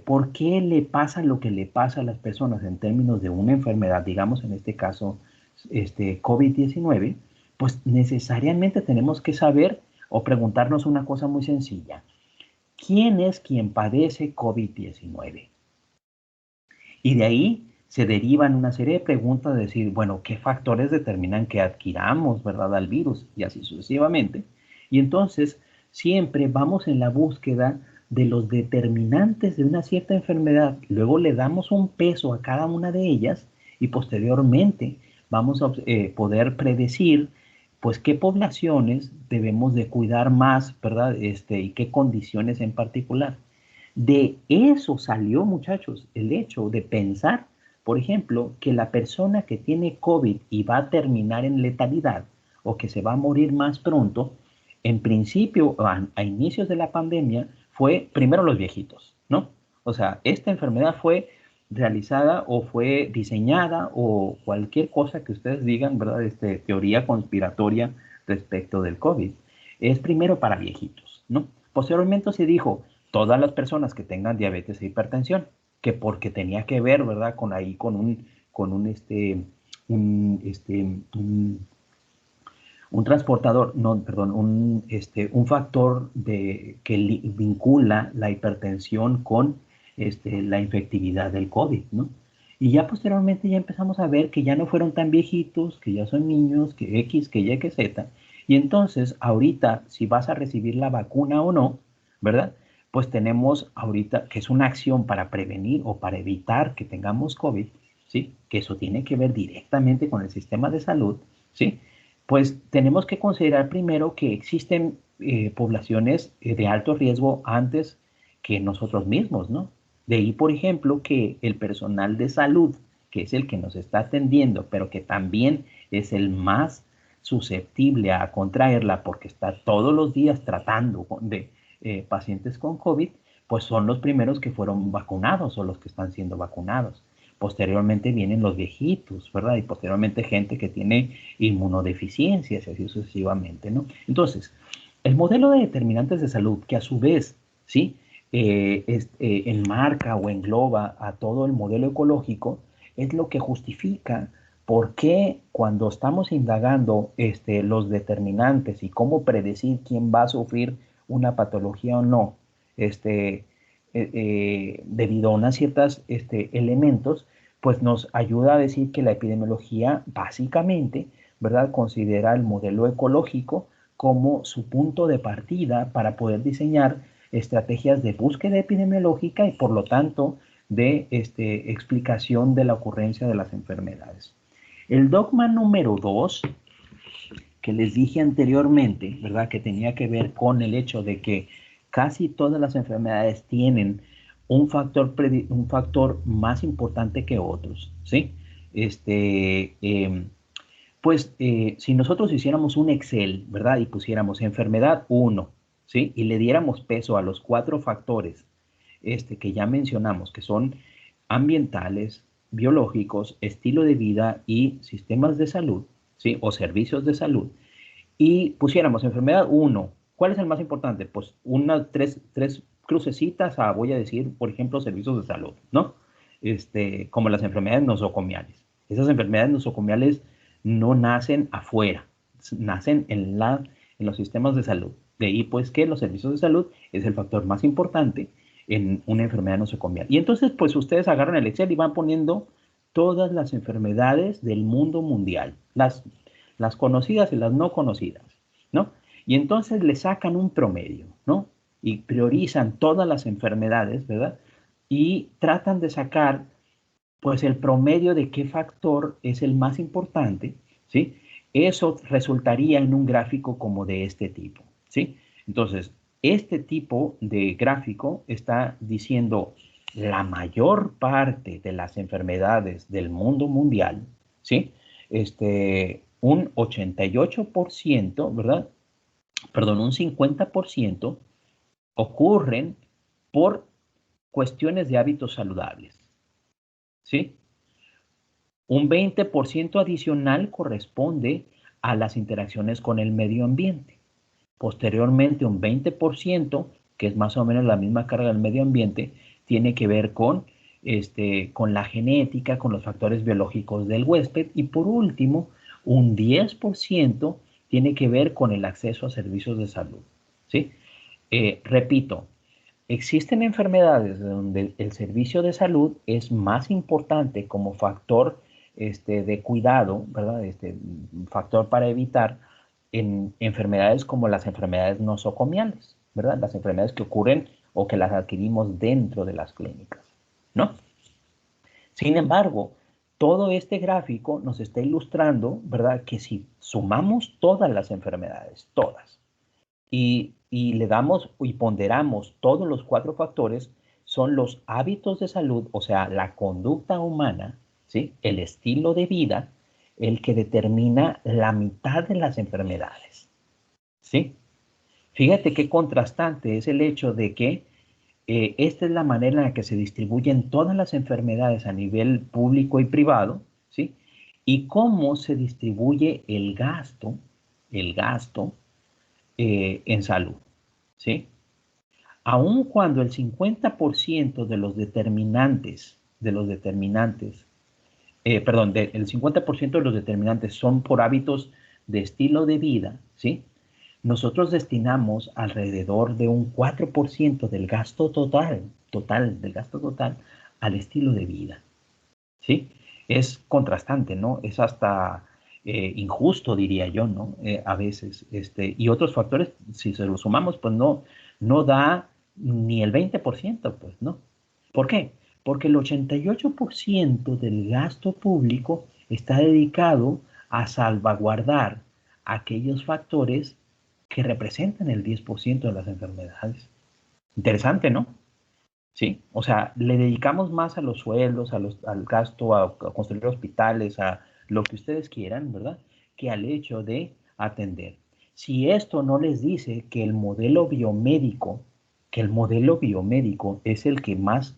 por qué le pasa lo que le pasa a las personas en términos de una enfermedad, digamos en este caso COVID-19, pues necesariamente tenemos que saber o preguntarnos una cosa muy sencilla. ¿Quién es quien padece COVID-19? Y de ahí se derivan una serie de preguntas de decir, bueno, ¿qué factores determinan que adquiramos, verdad, al virus? Y así sucesivamente. Y entonces siempre vamos en la búsqueda de los determinantes de una cierta enfermedad. Luego le damos un peso a cada una de ellas y posteriormente vamos a poder predecir pues qué poblaciones debemos de cuidar más, ¿verdad? Y qué condiciones en particular. De eso salió, muchachos, el hecho de pensar, por ejemplo, que la persona que tiene COVID y va a terminar en letalidad o que se va a morir más pronto, en principio, a inicios de la pandemia, fue primero los viejitos, ¿no? O sea, esta enfermedad fue realizada o fue diseñada o cualquier cosa que ustedes digan, ¿verdad? Teoría conspiratoria respecto del COVID. Es primero para viejitos, ¿no? Posteriormente se dijo, todas las personas que tengan diabetes e hipertensión, que porque tenía que ver, ¿verdad? Un transportador, no, perdón, un factor que vincula la hipertensión con la infectividad del COVID, ¿no? Y ya posteriormente ya empezamos a ver que ya no fueron tan viejitos, que ya son niños, que X, que Y, que Z. Y entonces, ahorita, si vas a recibir la vacuna o no, ¿verdad? Pues tenemos ahorita que es una acción para prevenir o para evitar que tengamos COVID, ¿sí? Que eso tiene que ver directamente con el sistema de salud, ¿sí? Pues tenemos que considerar primero que existen poblaciones de alto riesgo antes que nosotros mismos, ¿no? De ahí, por ejemplo, que el personal de salud, que es el que nos está atendiendo, pero que también es el más susceptible a contraerla porque está todos los días tratando de pacientes con COVID, pues son los primeros que fueron vacunados o los que están siendo vacunados. Posteriormente vienen los viejitos, ¿verdad? Y posteriormente gente que tiene inmunodeficiencias y así sucesivamente, ¿no? Entonces, el modelo de determinantes de salud, que a su vez, ¿sí? Enmarca o engloba a todo el modelo ecológico, es lo que justifica por qué cuando estamos indagando los determinantes y cómo predecir quién va a sufrir una patología o no, debido a unos ciertos elementos, pues nos ayuda a decir que la epidemiología básicamente, ¿verdad?, considera el modelo ecológico como su punto de partida para poder diseñar estrategias de búsqueda epidemiológica y por lo tanto de explicación de la ocurrencia de las enfermedades. El dogma número 2, que les dije anteriormente, ¿verdad?, que tenía que ver con el hecho de que casi todas las enfermedades tienen un factor más importante que otros, ¿sí? Si nosotros hiciéramos un Excel, ¿verdad? Y pusiéramos enfermedad 1, ¿sí? Y le diéramos peso a los 4 factores que ya mencionamos, que son ambientales, biológicos, estilo de vida y sistemas de salud, ¿sí? O servicios de salud. Y pusiéramos enfermedad 1, ¿cuál es el más importante? Pues tres crucecitas a, voy a decir, por ejemplo, servicios de salud, ¿no? Como las enfermedades nosocomiales. Esas enfermedades nosocomiales no nacen afuera, nacen en los sistemas de salud. De ahí, pues, que los servicios de salud es el factor más importante en una enfermedad nosocomial. Y entonces, pues, ustedes agarran el Excel y van poniendo todas las enfermedades del mundo mundial, las conocidas y las no conocidas, ¿no? Y entonces le sacan un promedio, ¿no? Y priorizan todas las enfermedades, ¿verdad? Y tratan de sacar, pues, el promedio de qué factor es el más importante, ¿sí? Eso resultaría en un gráfico como de este tipo, ¿sí? Entonces, este tipo de gráfico está diciendo la mayor parte de las enfermedades del mundo mundial, ¿sí? Un 88%, ¿verdad? Perdón, un 50% ocurren por cuestiones de hábitos saludables, ¿sí? Un 20% adicional corresponde a las interacciones con el medio ambiente. Posteriormente, un 20%, que es más o menos la misma carga del medio ambiente, tiene que ver con la genética, con los factores biológicos del huésped. Y por último, un 10% tiene que ver con el acceso a servicios de salud, ¿sí? Repito, existen enfermedades donde el servicio de salud es más importante como factor de cuidado, ¿verdad? Factor para evitar en enfermedades como las enfermedades nosocomiales, ¿verdad? Las enfermedades que ocurren o que las adquirimos dentro de las clínicas, ¿no? Sin embargo, todo este gráfico nos está ilustrando, ¿verdad? Que si sumamos todas las enfermedades, todas, y le damos y ponderamos todos los 4 factores, son los hábitos de salud, o sea, la conducta humana, ¿sí? El estilo de vida, el que determina la mitad de las enfermedades, ¿sí? Fíjate qué contrastante es el hecho de que esta es la manera en la que se distribuyen todas las enfermedades a nivel público y privado, ¿sí? Y cómo se distribuye el gasto en salud, ¿sí? Aun cuando el 50% el 50% de los determinantes son por hábitos de estilo de vida, ¿sí? Nosotros destinamos alrededor de un 4% del gasto del gasto total al estilo de vida, ¿sí? Es contrastante, ¿no? Es hasta injusto, diría yo, ¿no? A veces, y otros factores, si se los sumamos, pues no da ni el 20%, pues, ¿no? ¿Por qué? Porque el 88% del gasto público está dedicado a salvaguardar aquellos factores que representan el 10% de las enfermedades. Interesante, ¿no? Sí, o sea, le dedicamos más a los sueldos, al gasto, a construir hospitales, a lo que ustedes quieran, ¿verdad? Que al hecho de atender. Si esto no les dice que el modelo biomédico es el que más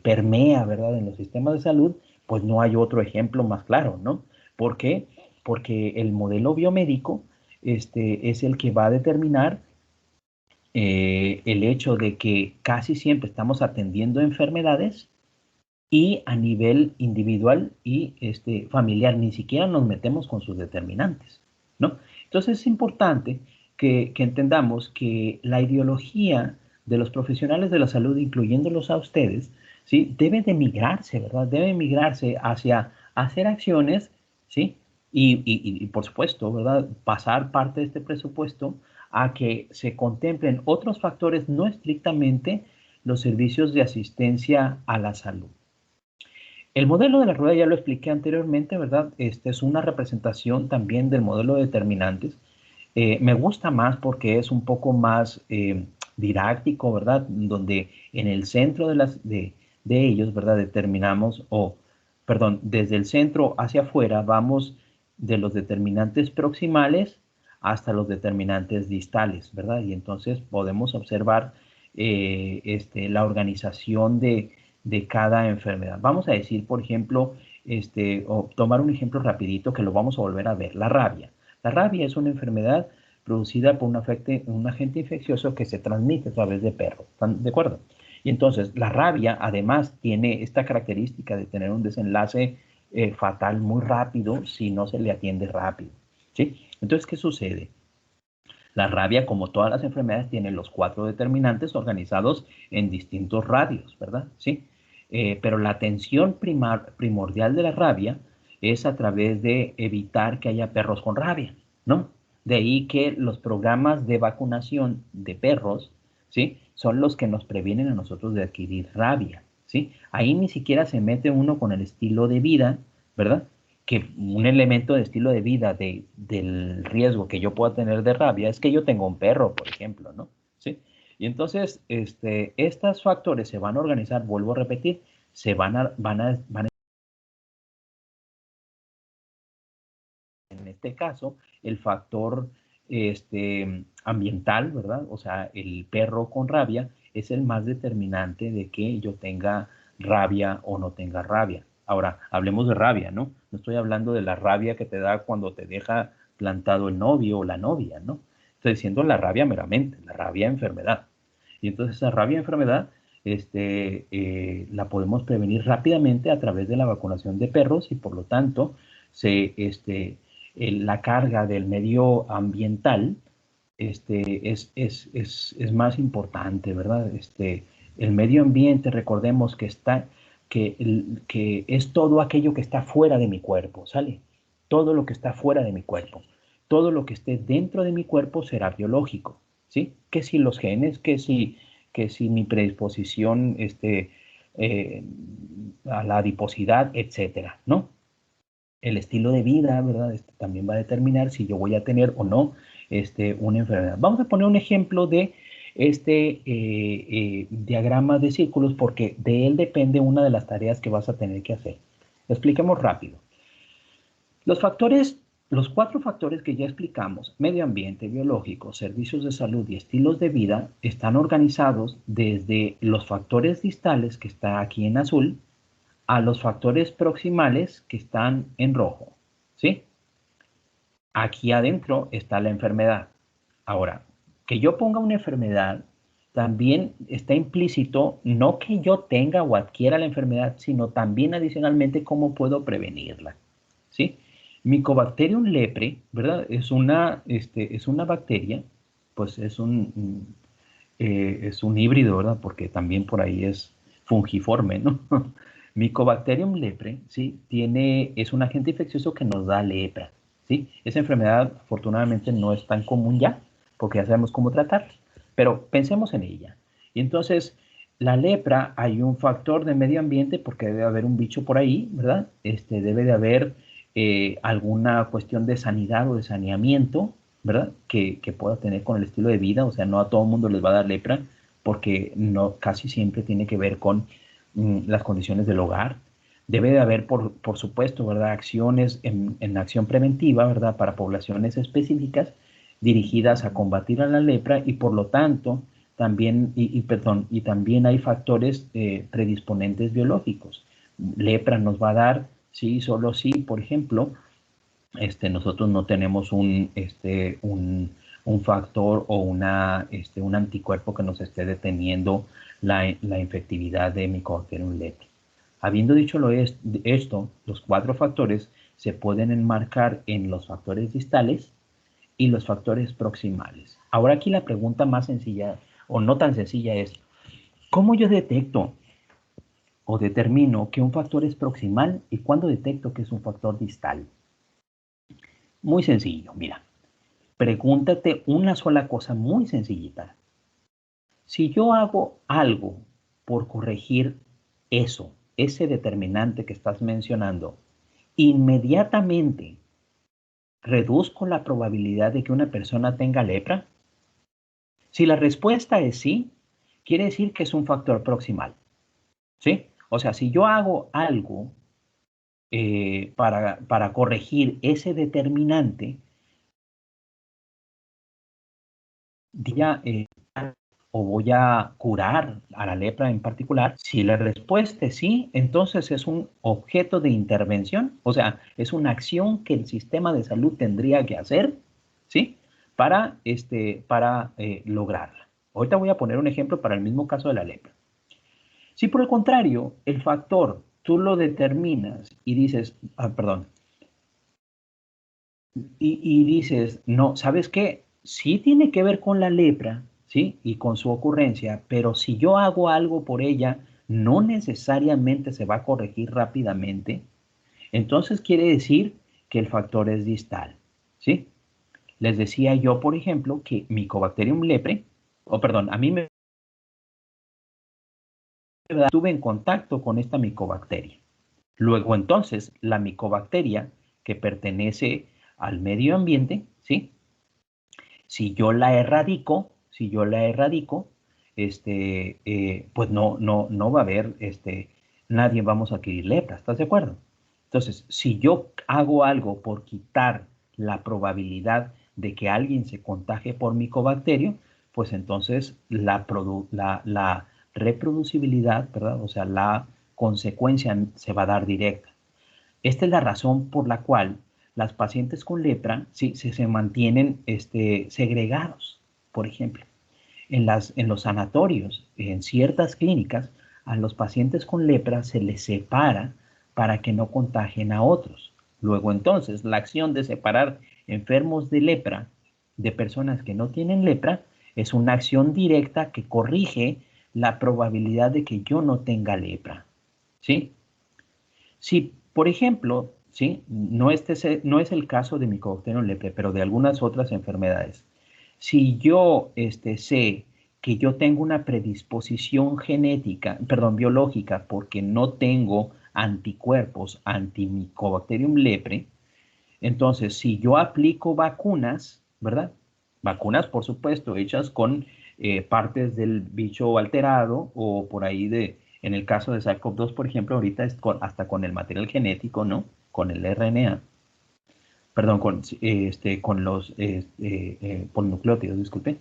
permea, ¿verdad? En los sistemas de salud, pues no hay otro ejemplo más claro, ¿no? ¿Por qué? Porque el modelo biomédico es el que va a determinar el hecho de que casi siempre estamos atendiendo enfermedades y a nivel individual y familiar ni siquiera nos metemos con sus determinantes, ¿no? Entonces es importante que entendamos que la ideología de los profesionales de la salud, incluyéndolos a ustedes, ¿sí? Debe de migrarse, ¿verdad? Debe migrarse hacia hacer acciones, ¿sí? Y por supuesto, ¿verdad? Pasar parte de este presupuesto a que se contemplen otros factores, no estrictamente los servicios de asistencia a la salud. El modelo de la rueda ya lo expliqué anteriormente, ¿verdad? Este es una representación también del modelo de determinantes. Me gusta más porque es un poco más didáctico, ¿verdad? Donde en el centro de ellos, ¿verdad? Determinamos, perdón, desde el centro hacia afuera vamos de los determinantes proximales hasta los determinantes distales, ¿verdad? Y entonces podemos observar la organización de cada enfermedad. Vamos a decir, por ejemplo, o tomar un ejemplo rapidito que lo vamos a volver a ver, la rabia. La rabia es una enfermedad producida por un agente infeccioso que se transmite a través de perros. ¿Están de acuerdo? Y entonces, la rabia además tiene esta característica de tener un desenlace fatal muy rápido si no se le atiende rápido, ¿sí? Entonces, ¿qué sucede? La rabia, como todas las enfermedades, tiene los 4 determinantes organizados en distintos radios, ¿verdad? Sí. Pero la atención primordial de la rabia es a través de evitar que haya perros con rabia, ¿no? De ahí que los programas de vacunación de perros, ¿sí? Son los que nos previenen a nosotros de adquirir rabia, ¿sí? Ahí ni siquiera se mete uno con el estilo de vida, ¿verdad? Que un elemento de estilo de vida del riesgo que yo pueda tener de rabia es que yo tengo un perro, por ejemplo, ¿no? ¿Sí? Y entonces, estos factores se van a organizar, vuelvo a repetir, van a en este caso, el factor ambiental, ¿verdad? O sea, el perro con rabia es el más determinante de que yo tenga rabia o no tenga rabia. Ahora, hablemos de rabia, ¿no? No estoy hablando de la rabia que te da cuando te deja plantado el novio o la novia, ¿no? Estoy diciendo la rabia meramente, la rabia enfermedad. Y entonces esa rabia enfermedad la podemos prevenir rápidamente a través de la vacunación de perros y por lo tanto la carga del medio ambiental es más importante, ¿verdad? El medio ambiente, recordemos que que es todo aquello que está fuera de mi cuerpo, ¿sale? Todo lo que está fuera de mi cuerpo. Todo lo que esté dentro de mi cuerpo será biológico, ¿sí? Que si los genes, que si mi predisposición eh, a la adiposidad, etcétera, ¿no? El estilo de vida, ¿verdad? También va a determinar si yo voy a tener o no una enfermedad. Vamos a poner un ejemplo de diagrama de círculos porque de él depende una de las tareas que vas a tener que hacer. Expliquemos rápido. Los 4 factores que ya explicamos, medio ambiente, biológico, servicios de salud y estilos de vida, están organizados desde los factores distales, que está aquí en azul, a los factores proximales que están en rojo, ¿sí? Aquí adentro está la enfermedad. Ahora, que yo ponga una enfermedad, también está implícito no que yo tenga o adquiera la enfermedad, sino también adicionalmente cómo puedo prevenirla, ¿sí? Mycobacterium lepre, ¿verdad? Es una bacteria, pues es un híbrido, ¿verdad? Porque también por ahí es fungiforme, ¿no? Mycobacterium lepre, ¿sí? Es un agente infeccioso que nos da lepra, ¿sí? Esa enfermedad, afortunadamente, no es tan común ya, porque ya sabemos cómo tratarla. Pero pensemos en ella. Y entonces, la lepra, hay un factor de medio ambiente, porque debe haber un bicho por ahí, ¿verdad? Debe de haber alguna cuestión de sanidad o de saneamiento, ¿verdad? Que pueda tener con el estilo de vida, o sea, no a todo el mundo les va a dar lepra, porque no, casi siempre tiene que ver con las condiciones del hogar. Debe de haber, por supuesto, ¿verdad? Acciones en acción preventiva, ¿verdad? Para poblaciones específicas dirigidas a combatir a la lepra y por lo tanto también, y también hay factores predisponentes biológicos. Lepra nos va a dar, sí, solo sí, por ejemplo, nosotros no tenemos un factor o un anticuerpo que nos esté deteniendo la infectividad de Mycobacterium lepre. Habiendo dicho esto, los 4 factores se pueden enmarcar en los factores distales y los factores proximales. Ahora aquí la pregunta más sencilla, o no tan sencilla, es, ¿cómo yo detecto o determino que un factor es proximal y cuándo detecto que es un factor distal? Muy sencillo, mira. Pregúntate una sola cosa muy sencillita. Si yo hago algo por corregir ese determinante que estás mencionando, inmediatamente reduzco la probabilidad de que una persona tenga lepra. Si la respuesta es sí, quiere decir que es un factor proximal, ¿sí? O sea, si yo hago algo para corregir ese determinante, ya, o voy a curar a la lepra en particular, si la respuesta es sí, entonces es un objeto de intervención, o sea, es una acción que el sistema de salud tendría que hacer, ¿sí? Para lograrla. Ahorita voy a poner un ejemplo para el mismo caso de la lepra. Si por el contrario, el factor tú lo determinas y dices, perdón, y dices, no, ¿sabes qué? Sí tiene que ver con la lepra, ¿sí? Y con su ocurrencia, pero si yo hago algo por ella, no necesariamente se va a corregir rápidamente. Entonces quiere decir que el factor es distal, ¿sí? Les decía yo, por ejemplo, que Mycobacterium lepre, a mí me estuve en contacto con esta micobacteria. Luego entonces, la micobacteria que pertenece al medio ambiente, ¿sí? Si yo la erradico, pues no va a haber, nadie vamos a adquirir lepra, ¿estás de acuerdo? Entonces, si yo hago algo por quitar la probabilidad de que alguien se contagie por micobacterio, pues entonces la reproducibilidad, ¿verdad? O sea, la consecuencia se va a dar directa. Esta es la razón por la cual las pacientes con lepra sí, se mantienen segregados. Por ejemplo, en los sanatorios, en ciertas clínicas, a los pacientes con lepra se les separa para que no contagien a otros. Luego entonces, la acción de separar enfermos de lepra de personas que no tienen lepra es una acción directa que corrige la probabilidad de que yo no tenga lepra, ¿sí? Si, por ejemplo, ¿sí? No es el caso de Mycobacterium leprae, pero de algunas otras enfermedades. Si yo sé que yo tengo una predisposición genética, perdón, biológica, porque no tengo anticuerpos anti-Mycobacterium leprae, entonces si yo aplico vacunas, ¿verdad? Vacunas, por supuesto, hechas con partes del bicho alterado o por ahí en el caso de SARS-CoV-2, por ejemplo, ahorita es hasta con el material genético, ¿no? Con el RNA, perdón, con los polinucleótidos, disculpe.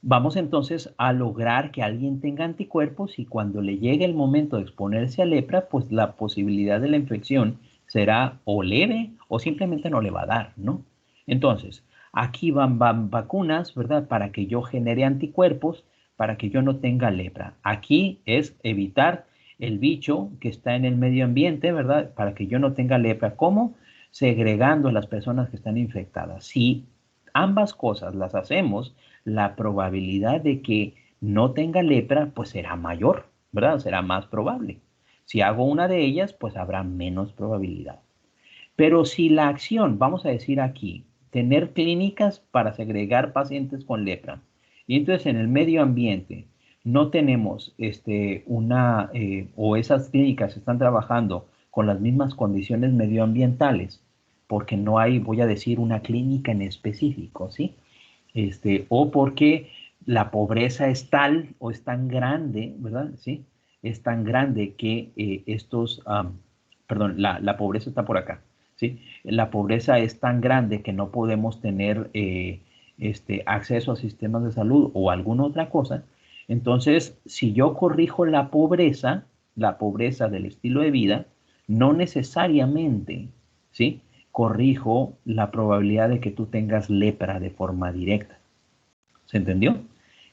Vamos entonces a lograr que alguien tenga anticuerpos y cuando le llegue el momento de exponerse a lepra, pues la posibilidad de la infección será o leve o simplemente no le va a dar, ¿no? Entonces, aquí van vacunas, ¿verdad? Para que yo genere anticuerpos, para que yo no tenga lepra. Aquí es evitar el bicho que está en el medio ambiente, ¿verdad? Para que yo no tenga lepra. ¿Cómo? Segregando a las personas que están infectadas. Si ambas cosas las hacemos, la probabilidad de que no tenga lepra, pues será mayor, ¿verdad? Será más probable. Si hago una de ellas, pues habrá menos probabilidad. Pero si la acción, vamos a decir aquí, tener clínicas para segregar pacientes con lepra, y entonces en el medio ambiente no tenemos o esas clínicas están trabajando con las mismas condiciones medioambientales, porque no hay, voy a decir, una clínica en específico, ¿sí? O porque la pobreza es tal o es tan grande, ¿verdad? ¿Sí? Es tan grande que la pobreza está por acá, ¿sí? La pobreza es tan grande que no podemos tener acceso a sistemas de salud o alguna otra cosa. Entonces, si yo corrijo la pobreza del estilo de vida, no necesariamente, ¿sí? Corrijo la probabilidad de que tú tengas lepra de forma directa. ¿Se entendió?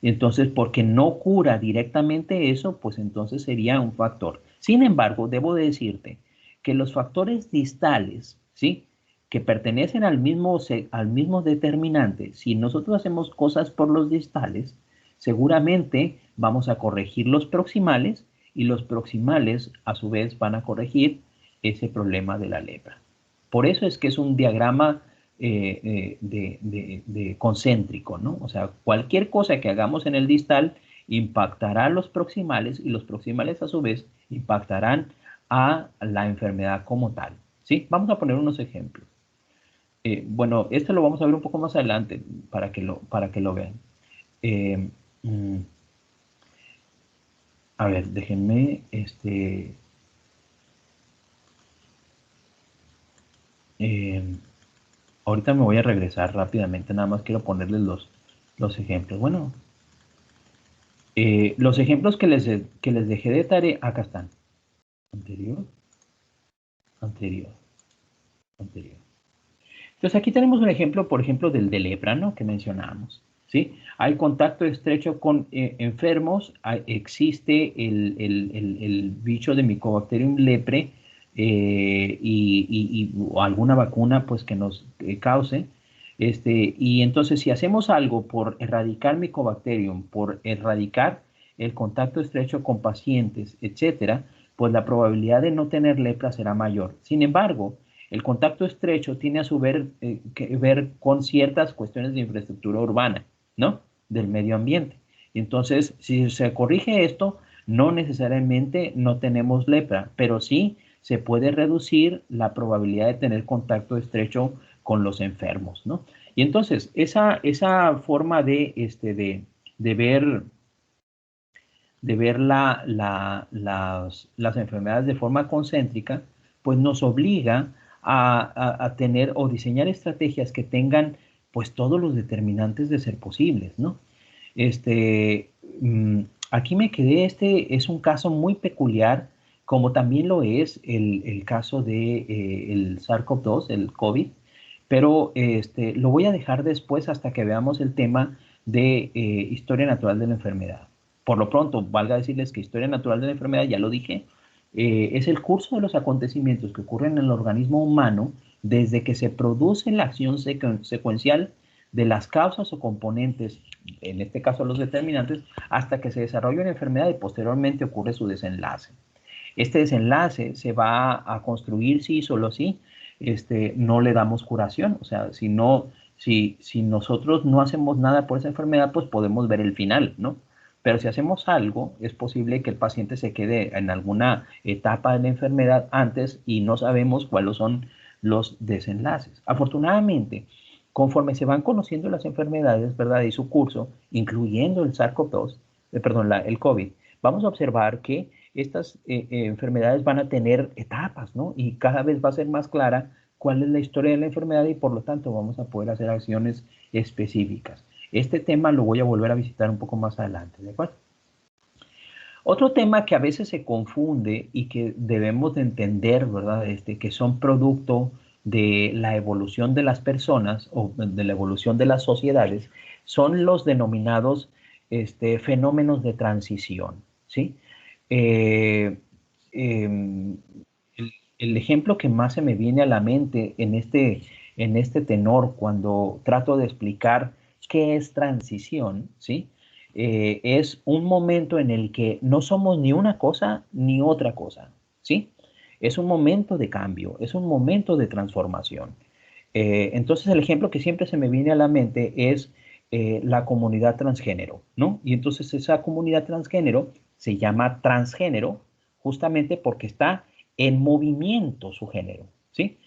Entonces, porque no cura directamente eso, pues entonces sería un factor. Sin embargo, debo decirte que los factores distales, ¿sí? Que pertenecen al mismo determinante, si nosotros hacemos cosas por los distales, seguramente vamos a corregir los proximales y los proximales a su vez van a corregir ese problema de la lepra. Por eso es que es un diagrama de concéntrico, ¿no? O sea, cualquier cosa que hagamos en el distal impactará a los proximales y los proximales a su vez impactarán a la enfermedad como tal, ¿sí? Vamos a poner unos ejemplos. Bueno, esto lo vamos a ver un poco más adelante para que lo vean. A ver, déjenme, ahorita me voy a regresar rápidamente, nada más quiero ponerles los ejemplos. Bueno, los ejemplos que les dejé de tarea, acá están. Anterior. Entonces aquí tenemos un ejemplo, por ejemplo, del de lepra, ¿no? Que mencionábamos, ¿sí? Hay contacto estrecho con enfermos, existe el bicho de Mycobacterium leprae o alguna vacuna pues que nos cause. Y entonces si hacemos algo por erradicar Mycobacterium, por erradicar el contacto estrecho con pacientes, etcétera, pues la probabilidad de no tener lepra será mayor. Sin embargo, el contacto estrecho tiene a su vez que ver con ciertas cuestiones de infraestructura urbana, ¿no? Del medio ambiente. Entonces, si se corrige esto, no necesariamente no tenemos lepra, pero sí se puede reducir la probabilidad de tener contacto estrecho con los enfermos, ¿no? Y entonces, esa forma de ver las enfermedades de forma concéntrica, pues nos obliga a tener o diseñar estrategias que tengan pues todos los determinantes de ser posibles, ¿no? Aquí me quedé, es un caso muy peculiar, como también lo es el caso de el SARS-CoV-2, el COVID, pero lo voy a dejar después hasta que veamos el tema de historia natural de la enfermedad. Por lo pronto, valga decirles que historia natural de la enfermedad, ya lo dije, Es el curso de los acontecimientos que ocurren en el organismo humano desde que se produce la acción secuencial de las causas o componentes, en este caso los determinantes, hasta que se desarrolla una enfermedad y posteriormente ocurre su desenlace. Este desenlace se va a construir sí, solo sí, no le damos curación. O sea, si nosotros no hacemos nada por esa enfermedad, pues podemos ver el final, ¿no? Pero si hacemos algo, es posible que el paciente se quede en alguna etapa de la enfermedad antes y no sabemos cuáles son los desenlaces. Afortunadamente, conforme se van conociendo las enfermedades, ¿verdad? Y su curso, incluyendo el SARS-CoV-2, el COVID, vamos a observar que estas enfermedades van a tener etapas, ¿no? Y cada vez va a ser más clara cuál es la historia de la enfermedad y por lo tanto vamos a poder hacer acciones específicas. Este tema lo voy a volver a visitar un poco más adelante, ¿de acuerdo? Otro tema que a veces se confunde y que debemos de entender, ¿verdad? Que son producto de la evolución de las personas o de la evolución de las sociedades, son los denominados fenómenos de transición, ¿sí? Eh, em, el ejemplo que más se me viene a la mente en este tenor cuando trato de explicar qué es transición, ¿sí? Es un momento en el que no somos ni una cosa ni otra cosa, ¿sí? Es un momento de cambio, es un momento de transformación. Entonces el ejemplo que siempre se me viene a la mente es la comunidad transgénero, ¿no? Y entonces esa comunidad transgénero se llama transgénero justamente porque está en movimiento su género, ¿sí?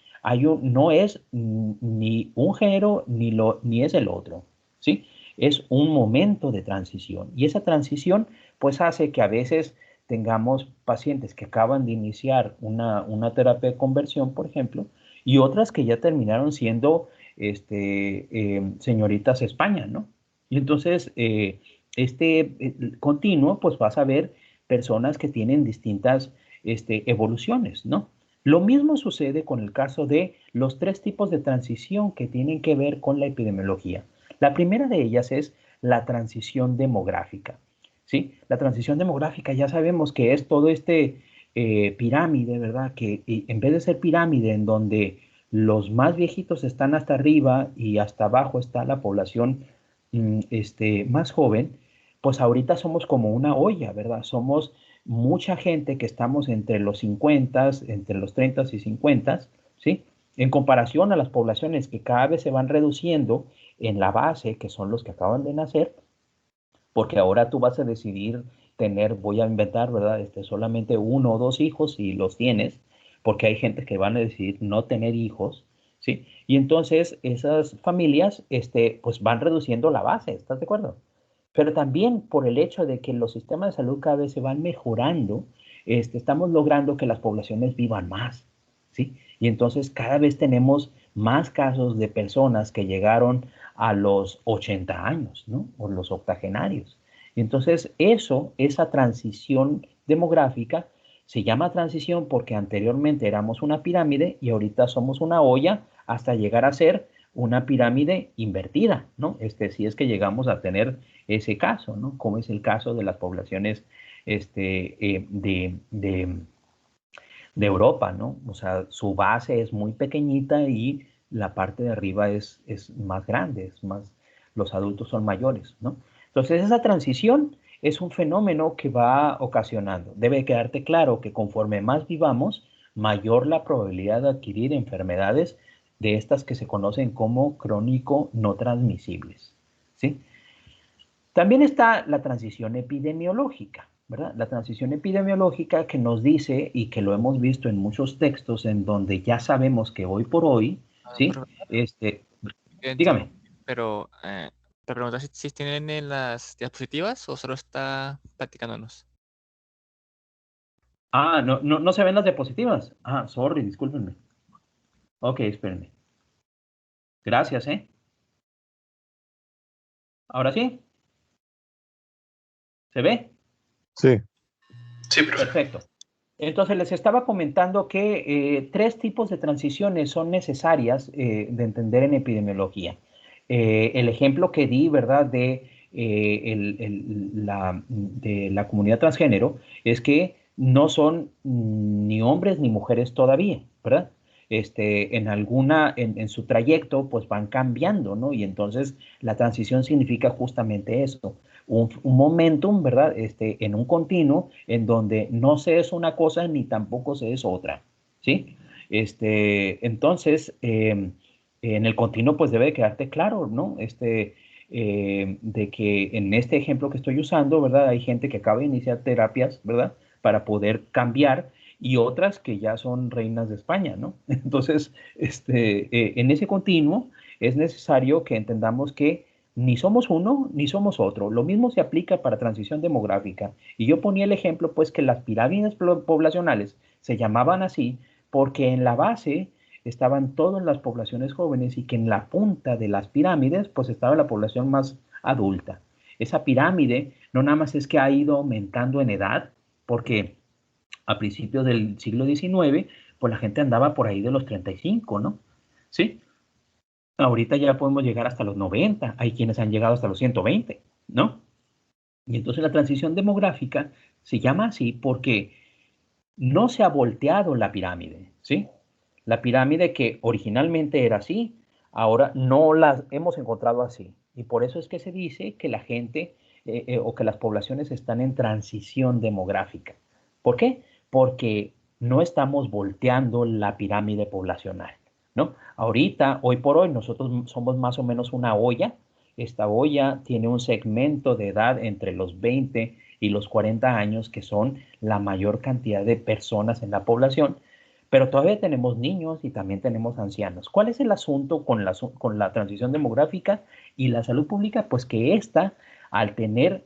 No es ni un género ni es el otro, ¿sí? Es un momento de transición y esa transición pues hace que a veces tengamos pacientes que acaban de iniciar una terapia de conversión, por ejemplo, y otras que ya terminaron siendo señoritas España, ¿no? Y entonces, continuo, pues vas a ver personas que tienen distintas evoluciones, ¿no? Lo mismo sucede con el caso de los tres tipos de transición que tienen que ver con la epidemiología. La primera de ellas es la transición demográfica, ¿sí? La transición demográfica ya sabemos que es todo pirámide, ¿verdad? Que en vez de ser pirámide en donde los más viejitos están hasta arriba y hasta abajo está la población más joven, pues ahorita somos como una olla, ¿verdad? Somos mucha gente que estamos entre los 50, entre los 30 y 50, ¿sí? En comparación a las poblaciones que cada vez se van reduciendo en la base, que son los que acaban de nacer, porque ahora tú vas a decidir tener, voy a inventar, ¿verdad? Solamente uno o dos hijos si los tienes, porque hay gente que van a decidir no tener hijos, ¿sí? Y entonces esas familias, pues van reduciendo la base, ¿estás de acuerdo? Pero también por el hecho de que los sistemas de salud cada vez se van mejorando, estamos logrando que las poblaciones vivan más, ¿sí? Y entonces cada vez tenemos más casos de personas que llegaron a los 80 años, ¿no? O los octogenarios. Y entonces esa transición demográfica se llama transición porque anteriormente éramos una pirámide y ahorita somos una olla hasta llegar a ser una pirámide invertida, ¿no? Si es que llegamos a tener ese caso, ¿no? Como es el caso de las poblaciones de Europa, ¿no? O sea, su base es muy pequeñita y la parte de arriba es más grande, los adultos son mayores, ¿no? Entonces, esa transición es un fenómeno que va ocasionando. Debe quedarte claro que conforme más vivamos, mayor la probabilidad de adquirir enfermedades de estas que se conocen como crónico no transmisibles, ¿sí? También está la transición epidemiológica, ¿verdad? La transición epidemiológica que nos dice, y que lo hemos visto en muchos textos, en donde ya sabemos que hoy por hoy, ¿sí? Dígame. Pero te pregunto si tienen en las diapositivas o solo está platicándonos. Ah, no se ven las diapositivas. Ah, sorry, discúlpenme. Ok, espérenme. Gracias, ¿eh? ¿Ahora sí? ¿Se ve? Sí. Sí, profe. Perfecto. Entonces les estaba comentando que tres tipos de transiciones son necesarias de entender en epidemiología. El ejemplo que di, ¿verdad?, de la comunidad transgénero es que no son ni hombres ni mujeres todavía, ¿verdad? En su trayecto, pues van cambiando, ¿no? Y entonces la transición significa justamente eso, un momentum, ¿verdad? En un continuo en donde no se es una cosa ni tampoco se es otra, ¿sí? Entonces, en el continuo, pues debe quedarte claro, ¿no? De que en este ejemplo que estoy usando, ¿verdad? Hay gente que acaba de iniciar terapias, ¿verdad? Para poder cambiar y otras que ya son reinas de España, ¿no? Entonces, en ese continuo es necesario que entendamos que ni somos uno ni somos otro. Lo mismo se aplica para transición demográfica. Y yo ponía el ejemplo, pues, que las pirámides poblacionales se llamaban así porque en la base estaban todas las poblaciones jóvenes y que en la punta de las pirámides, pues, estaba la población más adulta. Esa pirámide no nada más es que ha ido aumentando en edad, porque a principios del siglo XIX, pues la gente andaba por ahí de los 35, ¿no? ¿Sí? Ahorita ya podemos llegar hasta los 90, hay quienes han llegado hasta los 120, ¿no? Y entonces la transición demográfica se llama así porque no se ha volteado la pirámide, ¿sí? La pirámide que originalmente era así, ahora no la hemos encontrado así. Y por eso es que se dice que la gente o que las poblaciones están en transición demográfica. ¿Por qué? Porque no estamos volteando la pirámide poblacional, ¿no? Ahorita, hoy por hoy, nosotros somos más o menos una olla. Esta olla tiene un segmento de edad entre los 20 y los 40 años, que son la mayor cantidad de personas en la población, pero todavía tenemos niños y también tenemos ancianos. ¿Cuál es el asunto con la transición demográfica y la salud pública? Pues que esta, al tener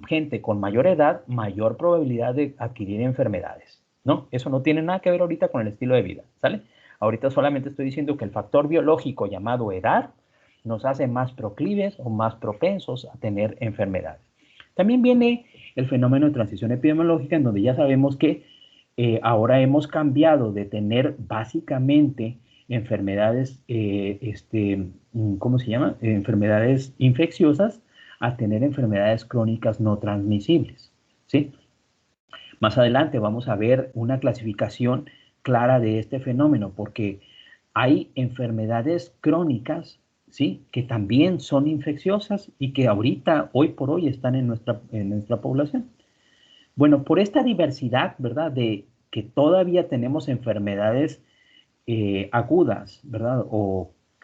gente con mayor edad, mayor probabilidad de adquirir enfermedades, ¿no? Eso no tiene nada que ver ahorita con el estilo de vida, ¿sale? Ahorita solamente estoy diciendo que el factor biológico llamado edad nos hace más proclives o más propensos a tener enfermedades. También viene el fenómeno de transición epidemiológica, en donde ya sabemos que ahora hemos cambiado de tener básicamente enfermedades, ¿cómo se llama? Enfermedades infecciosas a tener enfermedades crónicas no transmisibles, ¿sí? Más adelante vamos a ver una clasificación clara de este fenómeno, porque hay enfermedades crónicas, ¿sí? Que también son infecciosas y que ahorita, hoy por hoy, están en nuestra población. Bueno, por esta diversidad, ¿verdad? De que todavía tenemos enfermedades agudas, ¿verdad?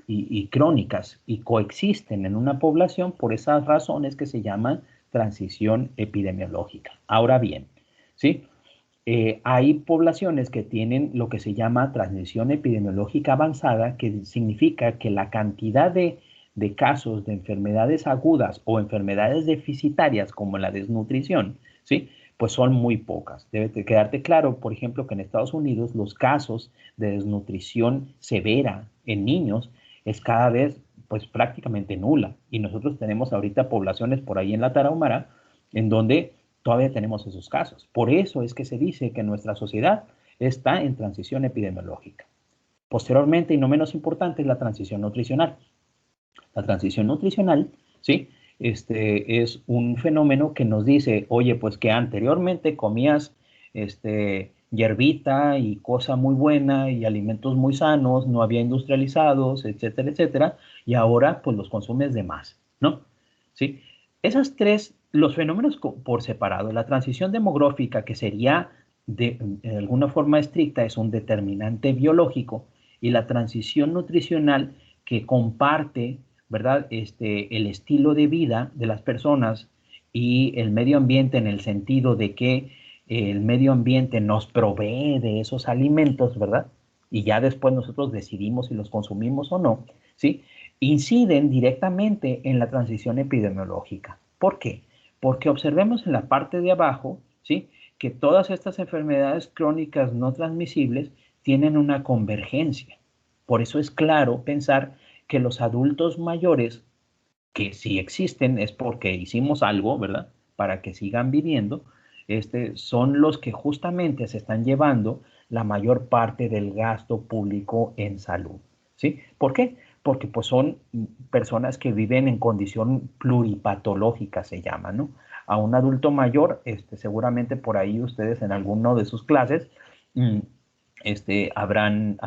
Y crónicas y coexisten en una población, por esas razones que se llaman transición epidemiológica. Ahora bien, ¿sí? Hay poblaciones que tienen lo que se llama transmisión epidemiológica avanzada, que significa que la cantidad de casos de enfermedades agudas o enfermedades deficitarias como la desnutrición, ¿sí? Pues son muy pocas. Debe quedarte claro, por ejemplo, que en Estados Unidos los casos de desnutrición severa en niños es cada vez, pues prácticamente nula. Y nosotros tenemos ahorita poblaciones por ahí en la Tarahumara en donde todavía tenemos esos casos. Por eso es que se dice que nuestra sociedad está en transición epidemiológica. Posteriormente, y no menos importante, es la transición nutricional. La transición nutricional, ¿sí? Es un fenómeno que nos dice, oye, pues que anteriormente comías hierbita y cosa muy buena y alimentos muy sanos, no había industrializados, etcétera, etcétera, y ahora pues los consumes de más, ¿no? ¿Sí? Esas tres, los fenómenos por separado, la transición demográfica, que sería de alguna forma estricta, es un determinante biológico, y la transición nutricional, que comparte, ¿verdad? El estilo de vida de las personas y el medio ambiente, en el sentido de que el medio ambiente nos provee de esos alimentos, ¿verdad? Y ya después nosotros decidimos si los consumimos o no, ¿sí? Inciden directamente en la transición epidemiológica. ¿Por qué? Porque observemos en la parte de abajo, ¿sí? Que todas estas enfermedades crónicas no transmisibles tienen una convergencia. Por eso es claro pensar que los adultos mayores, que si existen es porque hicimos algo, ¿verdad? Para que sigan viviendo, son los que justamente se están llevando la mayor parte del gasto público en salud, ¿sí? ¿Por qué? Porque pues son personas que viven en condición pluripatológica, se llama, ¿no? a un adulto mayor, seguramente por ahí ustedes en alguno de sus clases habrán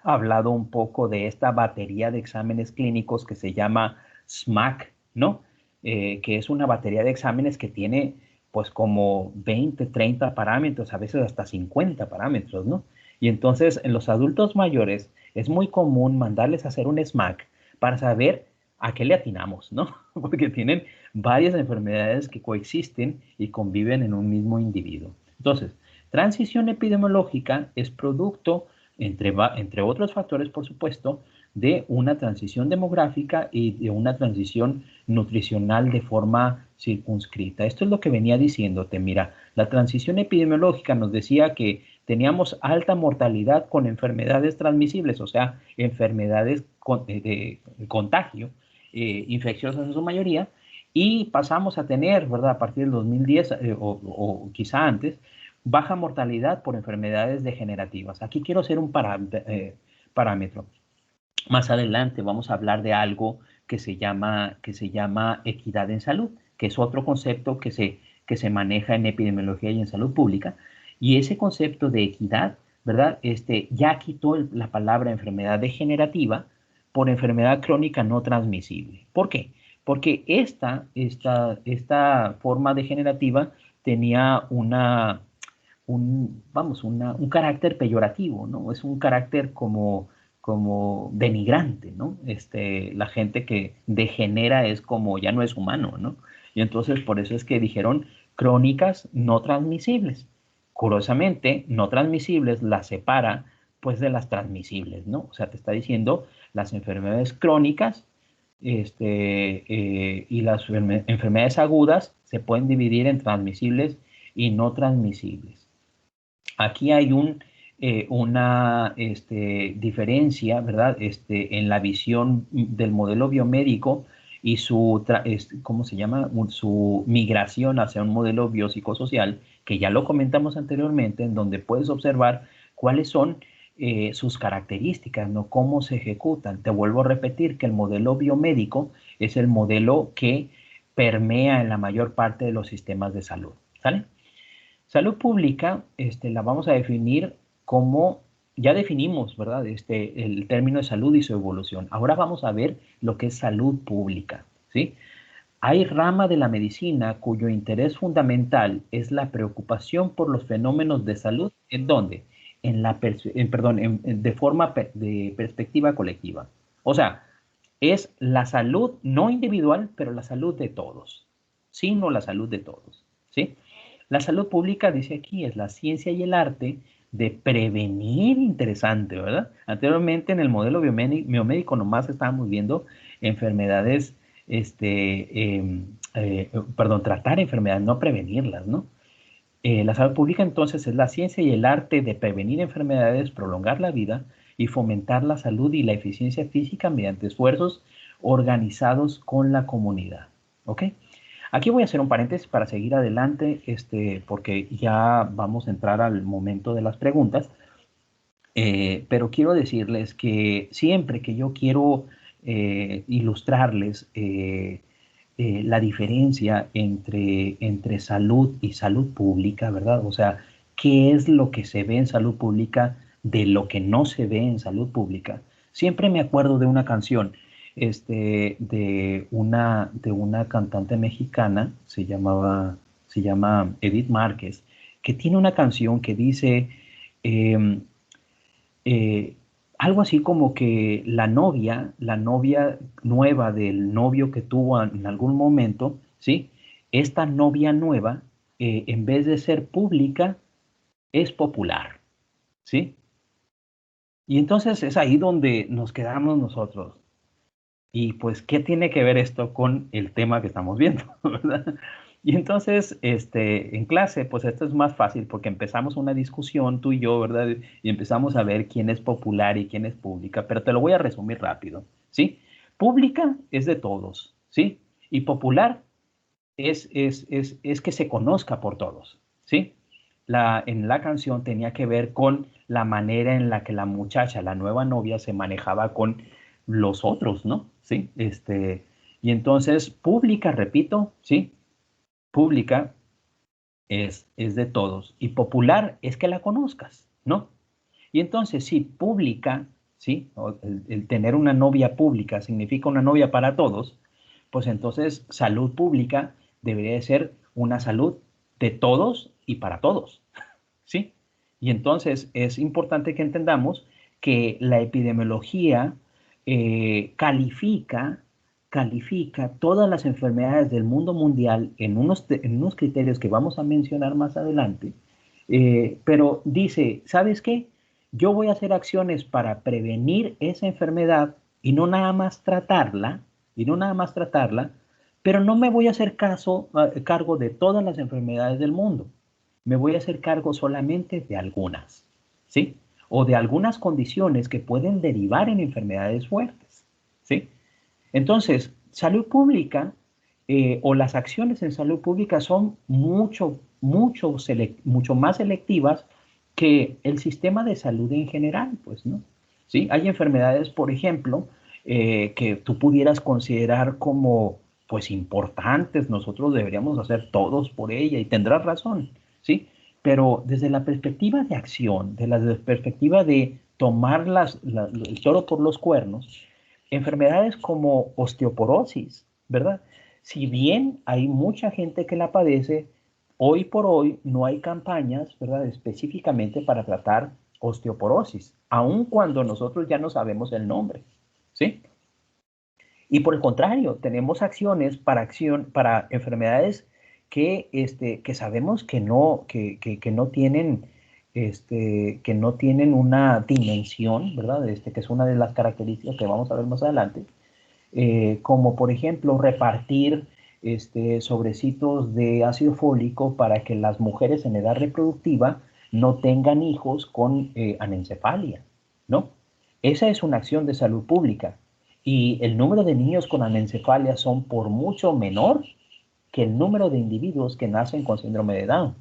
hablado un poco de esta batería de exámenes clínicos que se llama SMAC, ¿no? Que es una batería de exámenes que tiene pues como 20, 30 parámetros, a veces hasta 50 parámetros, ¿no? Y entonces en los adultos mayores es muy común mandarles a hacer un SMAC para saber a qué le atinamos, ¿no? Porque tienen varias enfermedades que coexisten y conviven en un mismo individuo. Entonces, transición epidemiológica es producto, entre otros factores, por supuesto, de una transición demográfica y de una transición nutricional de forma circunscrita. Esto es lo que venía diciéndote. Mira, la transición epidemiológica nos decía que teníamos alta mortalidad con enfermedades transmisibles, o sea, enfermedades de contagio, infecciosas en su mayoría, y pasamos a tener, ¿verdad? A partir del 2010 o quizá antes, baja mortalidad por enfermedades degenerativas. Aquí quiero hacer un parámetro. Más adelante vamos a hablar de algo que se llama equidad en salud, que es otro concepto que se maneja en epidemiología y en salud pública. Y ese concepto de equidad, ¿verdad? Ya quitó la palabra enfermedad degenerativa por enfermedad crónica no transmisible. ¿Por qué? Porque esta forma degenerativa tenía un carácter peyorativo, ¿no? Es un carácter como denigrante, ¿no? La gente que degenera es como ya no es humano, ¿no? Y entonces por eso es que dijeron crónicas no transmisibles. Curiosamente, no transmisibles las separa pues de las transmisibles, ¿no? O sea, te está diciendo las enfermedades crónicas y las enfermedades agudas se pueden dividir en transmisibles y no transmisibles. Aquí hay una diferencia, ¿verdad? En la visión del modelo biomédico y ¿cómo se llama? Su migración hacia un modelo biopsicosocial, que ya lo comentamos anteriormente, en donde puedes observar cuáles son sus características, ¿no? Cómo se ejecutan. Te vuelvo a repetir que el modelo biomédico es el modelo que permea en la mayor parte de los sistemas de salud, ¿sale? Salud pública, la vamos a definir como, ya definimos, ¿verdad? El término de salud y su evolución. Ahora vamos a ver lo que es salud pública, ¿sí? Hay rama de la medicina cuyo interés fundamental es la preocupación por los fenómenos de salud. ¿En dónde? De forma de perspectiva colectiva. O sea, es la salud no individual, pero la salud de todos, sino la salud de todos, ¿sí? La salud pública, dice aquí, es la ciencia y el arte de prevenir, interesante, ¿verdad? Anteriormente en el modelo biomédico nomás estábamos viendo enfermedades, tratar enfermedades, no prevenirlas, ¿no? La salud pública entonces es la ciencia y el arte de prevenir enfermedades, prolongar la vida y fomentar la salud y la eficiencia física mediante esfuerzos organizados con la comunidad, ¿ok? Aquí voy a hacer un paréntesis para seguir adelante, porque ya vamos a entrar al momento de las preguntas. Pero quiero decirles que siempre que yo quiero ilustrarles la diferencia entre salud y salud pública, ¿verdad? O sea, ¿qué es lo que se ve en salud pública de lo que no se ve en salud pública? Siempre me acuerdo de una canción de una cantante mexicana, se llama Edith Márquez, que tiene una canción que dice eh, algo así como que la novia nueva del novio que tuvo en algún momento, ¿sí? Esta novia nueva, en vez de ser pública, es popular, ¿sí? Y entonces es ahí donde nos quedamos nosotros. Y pues, ¿qué tiene que ver esto con el tema que estamos viendo, ¿verdad? Y entonces, en clase, pues esto es más fácil porque empezamos una discusión, tú y yo, ¿verdad? Y empezamos a ver quién es popular y quién es pública, pero te lo voy a resumir rápido, ¿sí? Pública es de todos, ¿sí? Y popular es que se conozca por todos, ¿sí? En la canción tenía que ver con la manera en la que la muchacha, la nueva novia, se manejaba con los otros, ¿no? Sí, y entonces pública, repito, ¿sí? pública es de todos y popular es que la conozcas, ¿no? Y entonces, si pública, ¿sí? El tener una novia pública significa una novia para todos, pues entonces salud pública debería de ser una salud de todos y para todos, ¿sí? Y entonces es importante que entendamos que la epidemiología califica todas las enfermedades del mundo mundial en unos criterios que vamos a mencionar más adelante, pero dice, ¿sabes qué? Yo voy a hacer acciones para prevenir esa enfermedad y no nada más tratarla, pero no me voy a hacer cargo de todas las enfermedades del mundo. Me voy a hacer cargo solamente de algunas, ¿sí? O de algunas condiciones que pueden derivar en enfermedades fuertes, ¿sí? Entonces, salud pública o las acciones en salud pública son mucho más selectivas que el sistema de salud en general, pues, ¿no? ¿Sí? Hay enfermedades, por ejemplo, que tú pudieras considerar como, pues, importantes, nosotros deberíamos hacer todos por ella y tendrás razón, ¿sí? Pero desde la perspectiva de acción, de la perspectiva de tomar el toro por los cuernos, enfermedades como osteoporosis, ¿verdad? Si bien hay mucha gente que la padece, hoy por hoy no hay campañas, ¿verdad? Específicamente para tratar osteoporosis, aun cuando nosotros ya no sabemos el nombre, ¿sí? Y por el contrario, tenemos acciones para enfermedades que sabemos que no tienen, que no tienen una dimensión, ¿verdad? Que es una de las características que vamos a ver más adelante, como por ejemplo repartir sobrecitos de ácido fólico para que las mujeres en edad reproductiva no tengan hijos con anencefalia, ¿no? Esa es una acción de salud pública y el número de niños con anencefalia son por mucho menor que el número de individuos que nacen con síndrome de Down.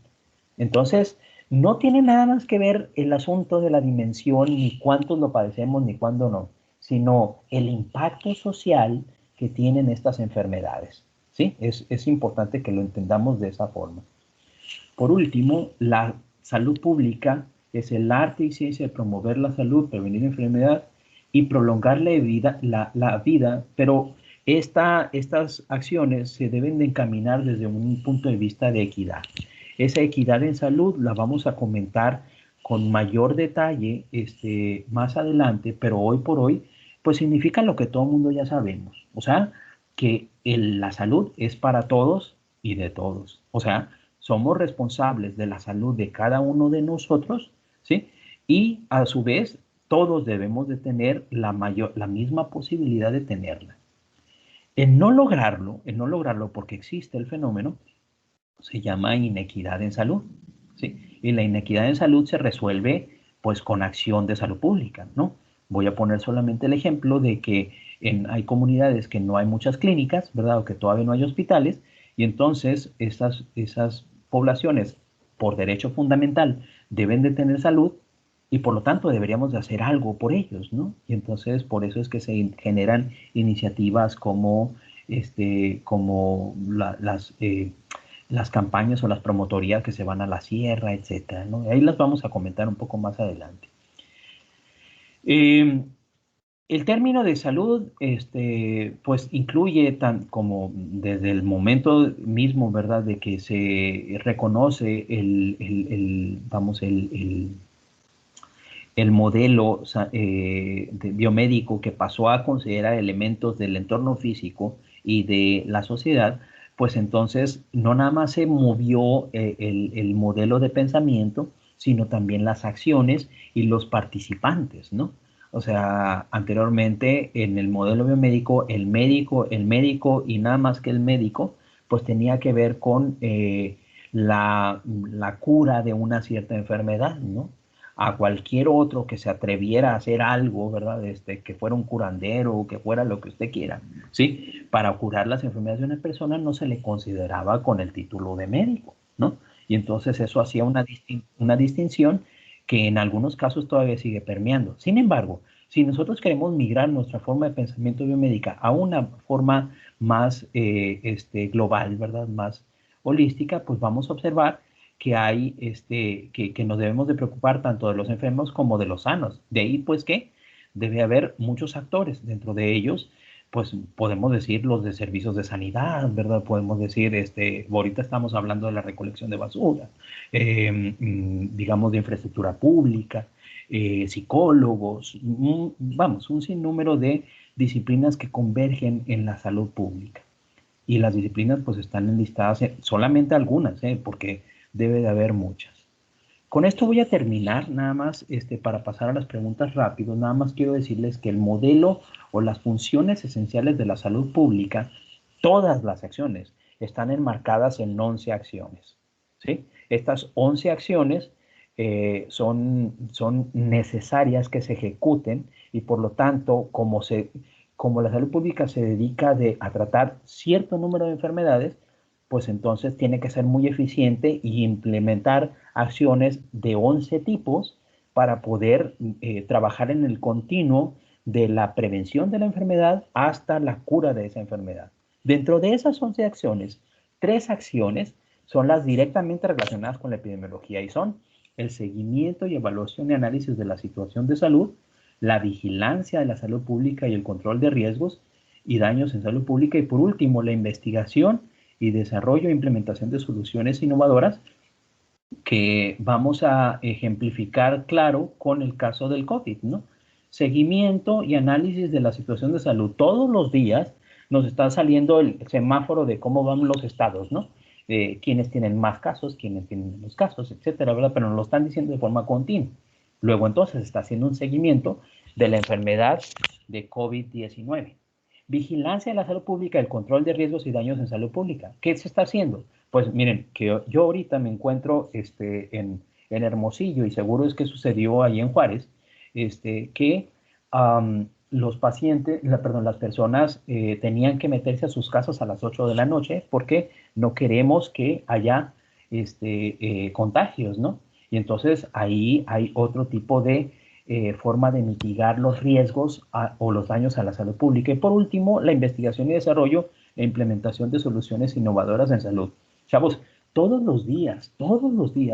Entonces, no tiene nada más que ver el asunto de la dimensión, ni cuántos lo padecemos, ni cuándo no, sino el impacto social que tienen estas enfermedades. ¿Sí? Es importante que lo entendamos de esa forma. Por último, la salud pública es el arte y ciencia de promover la salud, prevenir enfermedad y prolongar la vida, pero estas acciones se deben de encaminar desde un punto de vista de equidad. Esa equidad en salud la vamos a comentar con mayor detalle más adelante, pero hoy por hoy, pues significa lo que todo el mundo ya sabemos. O sea, que la salud es para todos y de todos. O sea, somos responsables de la salud de cada uno de nosotros, ¿sí? Y a su vez, todos debemos de tener la misma posibilidad de tenerla. En no lograrlo, porque existe el fenómeno, se llama inequidad en salud, ¿sí? Y la inequidad en salud se resuelve pues con acción de salud pública, ¿no? Voy a poner solamente el ejemplo de que hay comunidades que no hay muchas clínicas, ¿verdad? O que todavía no hay hospitales, y entonces esas poblaciones, por derecho fundamental, deben de tener salud, y por lo tanto deberíamos de hacer algo por ellos, ¿no? Y entonces por eso es que se generan iniciativas como, las campañas o las promotorías que se van a la sierra, etcétera, ¿no? Y ahí las vamos a comentar un poco más adelante. El término de salud, pues incluye como desde el momento mismo, ¿verdad?, de que se reconoce el modelo biomédico que pasó a considerar elementos del entorno físico y de la sociedad, pues entonces no nada más se movió el modelo de pensamiento, sino también las acciones y los participantes, ¿no? O sea, anteriormente en el modelo biomédico, el médico y nada más que el médico, pues tenía que ver con la cura de una cierta enfermedad, ¿no? A cualquier otro que se atreviera a hacer algo, ¿verdad? Que fuera un curandero o que fuera lo que usted quiera, ¿sí? Para curar las enfermedades de una persona no se le consideraba con el título de médico, ¿no? Y entonces eso hacía una distinción que en algunos casos todavía sigue permeando. Sin embargo, si nosotros queremos migrar nuestra forma de pensamiento biomédica a una forma más global, ¿verdad? holística, pues vamos a observar que hay, que nos debemos de preocupar tanto de los enfermos como de los sanos. De ahí, pues, que debe haber muchos actores. Dentro de ellos, pues, podemos decir los de servicios de sanidad, ¿verdad? Podemos decir, ahorita estamos hablando de la recolección de basura, digamos, de infraestructura pública, psicólogos, vamos, un sinnúmero de disciplinas que convergen en la salud pública. Y las disciplinas pues están enlistadas, solamente algunas, porque debe de haber muchas. Con esto voy a terminar, nada más para pasar a las preguntas rápido. Nada más quiero decirles que el modelo o las funciones esenciales de la salud pública, todas las acciones, están enmarcadas en 11 acciones. ¿Sí? Estas 11 acciones son necesarias que se ejecuten y por lo tanto, como la salud pública se dedica a tratar cierto número de enfermedades, pues entonces tiene que ser muy eficiente y implementar acciones de 11 tipos para poder trabajar en el continuo de la prevención de la enfermedad hasta la cura de esa enfermedad. Dentro de esas 11 acciones, 3 acciones son las directamente relacionadas con la epidemiología y son el seguimiento y evaluación y análisis de la situación de salud, la vigilancia de la salud pública y el control de riesgos y daños en salud pública y por último la investigación y desarrollo e implementación de soluciones innovadoras que vamos a ejemplificar claro con el caso del COVID, ¿no? Seguimiento y análisis de la situación de salud. Todos los días nos está saliendo el semáforo de cómo van los estados, ¿no? Quiénes tienen más casos, quiénes tienen menos casos, etcétera, ¿verdad? Pero nos lo están diciendo de forma continua. Luego entonces está haciendo un seguimiento de la enfermedad de COVID-19. Vigilancia de la salud pública, el control de riesgos y daños en salud pública. ¿Qué se está haciendo? Pues miren, que yo ahorita me encuentro en Hermosillo y seguro es que sucedió ahí en Juárez, que los pacientes, las personas tenían que meterse a sus casas a las 8 de la noche porque no queremos que haya contagios, ¿no? Y entonces ahí hay otro tipo de forma de mitigar los riesgos o los daños a la salud pública. Y por último, la investigación y desarrollo e implementación de soluciones innovadoras en salud. Chavos, todos los días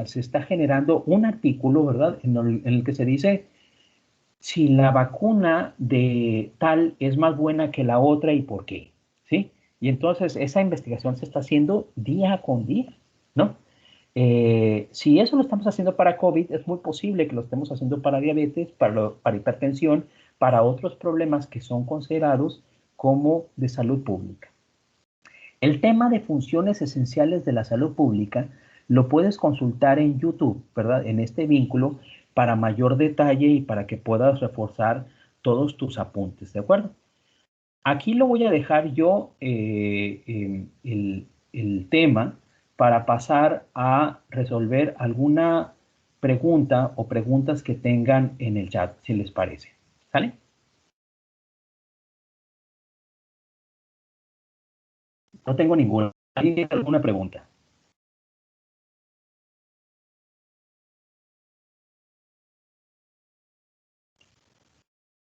se está generando un artículo, ¿verdad? En el que se dice si la vacuna de tal es más buena que la otra y por qué, ¿sí? Y entonces esa investigación se está haciendo día con día, ¿no? Si eso lo estamos haciendo para COVID, es muy posible que lo estemos haciendo para diabetes, para hipertensión, para otros problemas que son considerados como de salud pública. El tema de funciones esenciales de la salud pública lo puedes consultar en YouTube, ¿verdad? En este vínculo para mayor detalle y para que puedas reforzar todos tus apuntes, ¿de acuerdo? Aquí lo voy a dejar yo el tema para pasar a resolver alguna pregunta o preguntas que tengan en el chat, si les parece. ¿Sale? No tengo ninguna. ¿Alguien tiene alguna pregunta?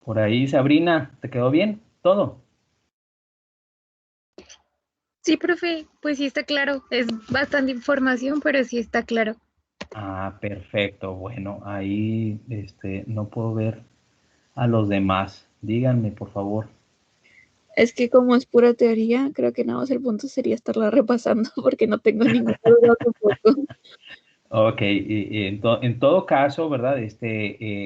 Por ahí, Sabrina, ¿te quedó bien todo? Sí, profe, pues sí está claro. Es bastante información, pero sí está claro. Ah, perfecto. Bueno, ahí no puedo ver a los demás. Díganme, por favor. Es que como es pura teoría, creo que nada más el punto sería estarla repasando porque no tengo ninguna duda tampoco. Ok, en todo caso, ¿verdad?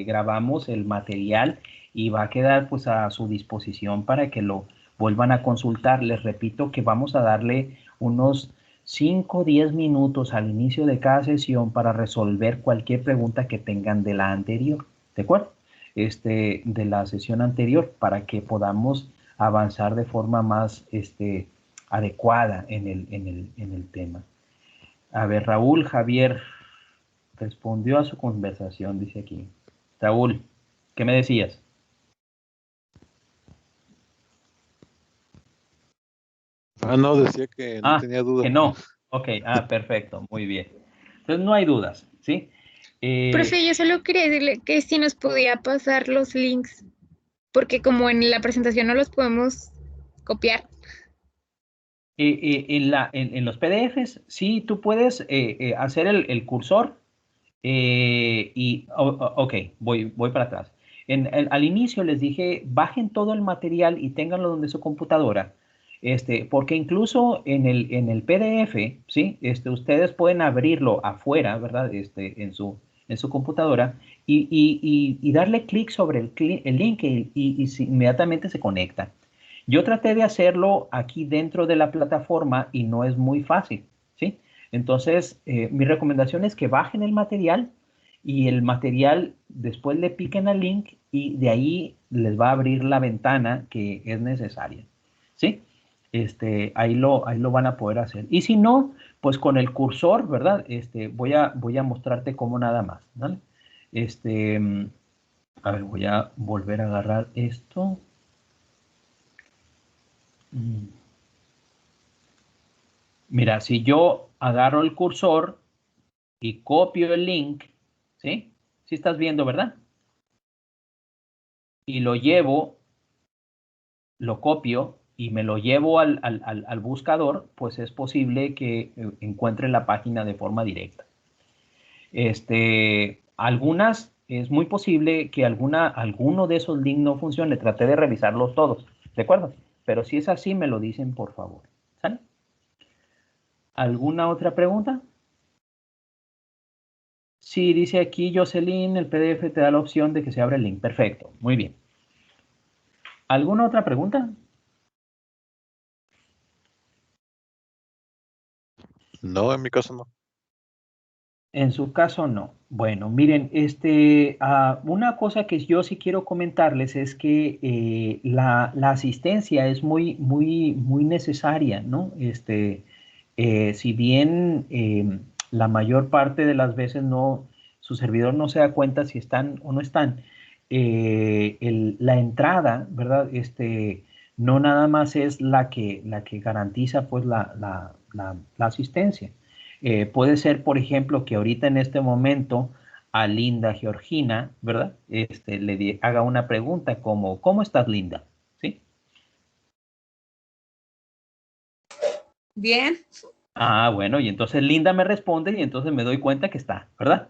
Grabamos el material y va a quedar pues a su disposición para que lo vuelvan a consultar. Les repito que vamos a darle unos 5 o 10 minutos al inicio de cada sesión para resolver cualquier pregunta que tengan de la anterior, ¿de acuerdo? De la sesión anterior para que podamos avanzar de forma más adecuada en el tema. A ver, Raúl Javier respondió a su conversación, dice aquí. Raúl, ¿qué me decías? No, decía que no tenía duda. Que no. Ok, perfecto, muy bien. Entonces no hay dudas, ¿sí? Profe, yo solo quería decirle que si nos podía pasar los links, porque como en la presentación no los podemos copiar. En los PDFs, sí, tú puedes hacer el cursor ok, voy para atrás. Al inicio les dije, bajen todo el material y ténganlo donde su computadora. Porque incluso en el PDF, ¿sí? Ustedes pueden abrirlo afuera, ¿verdad? En su computadora y darle clic sobre el link y inmediatamente se conecta. Yo traté de hacerlo aquí dentro de la plataforma y no es muy fácil, ¿sí? Entonces, mi recomendación es que bajen el material y el material después le piquen al link y de ahí les va a abrir la ventana que es necesaria, ¿sí? Ahí lo van a poder hacer. Y si no, pues con el cursor, ¿verdad? Voy a mostrarte cómo nada más, ¿vale? A ver, voy a volver a agarrar esto. Mira, si yo agarro el cursor y copio el link, ¿sí? Sí estás viendo, ¿verdad? Y lo llevo, lo copio y me lo llevo al buscador, pues es posible que encuentre la página de forma directa. Algunas, es muy posible que alguno de esos links no funcione. Traté de revisarlos todos, ¿de acuerdo? Pero si es así, me lo dicen, por favor. ¿Sale? ¿Alguna otra pregunta? Sí, dice aquí Jocelyn, el PDF te da la opción de que se abra el link. Perfecto, muy bien. ¿Alguna otra pregunta? No, en mi caso no. En su caso, no. Bueno, miren, una cosa que yo sí quiero comentarles es que la asistencia es muy necesaria, ¿no? Si bien la mayor parte de las veces su servidor no se da cuenta si están o no están, la entrada, ¿verdad? No nada más es la que garantiza, pues, la asistencia. Puede ser, por ejemplo, que ahorita en este momento a Linda Georgina, ¿verdad? Haga una pregunta como, ¿cómo estás, Linda? ¿Sí? Bien. Ah, bueno, y entonces Linda me responde y entonces me doy cuenta que está, ¿verdad?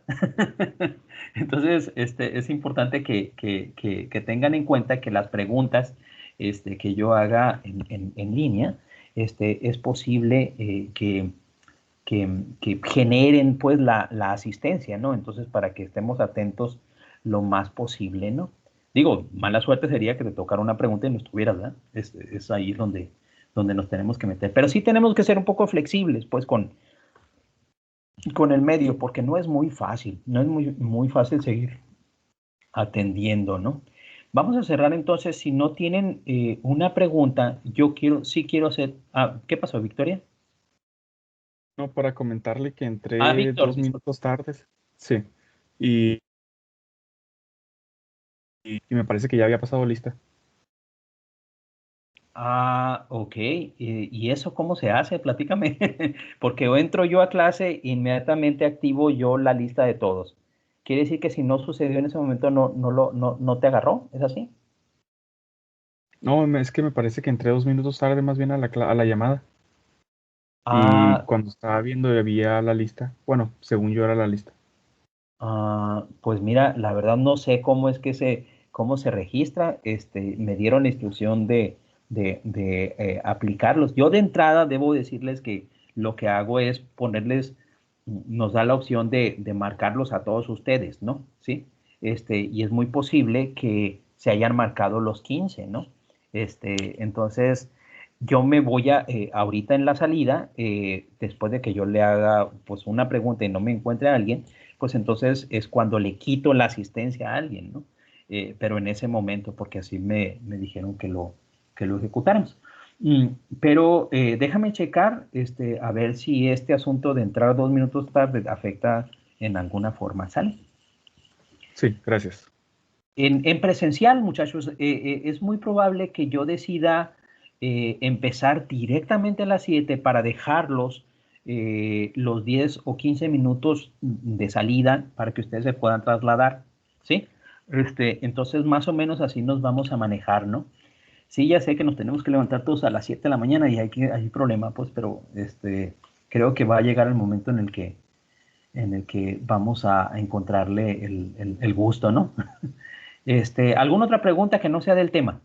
Entonces, es importante que tengan en cuenta que las preguntas que yo haga en línea, es posible que generen pues la asistencia, ¿no? Entonces, para que estemos atentos lo más posible, ¿no? Digo, mala suerte sería que te tocara una pregunta y no estuvieras, ¿verdad? Es ahí donde nos tenemos que meter. Pero sí tenemos que ser un poco flexibles, pues, con el medio, porque no es muy fácil, no es muy fácil seguir atendiendo, ¿no? Vamos a cerrar entonces, si no tienen una pregunta, sí quiero hacer... ¿Qué pasó, Victoria? No, para comentarle que entré Víctor, 2 minutos tarde. Sí. Y me parece que ya había pasado lista. Ok. ¿Y eso cómo se hace? Platícame. Porque entro yo a clase, inmediatamente activo yo la lista de todos. ¿Quiere decir que si no sucedió en ese momento no te agarró? ¿Es así? No, es que me parece que entré 2 minutos tarde más bien a la llamada. Y Ah, cuando estaba viendo había la lista. Bueno, según yo era la lista. pues mira, la verdad no sé cómo es que cómo se registra. Me dieron la instrucción de aplicarlos. Yo de entrada debo decirles que lo que hago es nos da la opción de marcarlos a todos ustedes, ¿no? Sí. Y es muy posible que se hayan marcado los 15, ¿no? Entonces, yo me voy ahorita en la salida, después de que yo le haga pues una pregunta y no me encuentre a alguien, pues entonces es cuando le quito la asistencia a alguien, ¿no? Pero en ese momento, porque así me dijeron que lo ejecutáramos. Pero déjame checar, a ver si este asunto de entrar 2 minutos tarde afecta en alguna forma, ¿sale? Sí, gracias. En presencial, muchachos, es muy probable que yo decida empezar directamente a las 7 para dejarlos los 10 o 15 minutos de salida para que ustedes se puedan trasladar, ¿sí? Entonces, más o menos así nos vamos a manejar, ¿no? Sí, ya sé que nos tenemos que levantar todos a las 7 de la mañana y hay problema, pues, pero creo que va a llegar el momento en el que vamos a encontrarle el gusto, ¿no? ¿Alguna otra pregunta que no sea del tema?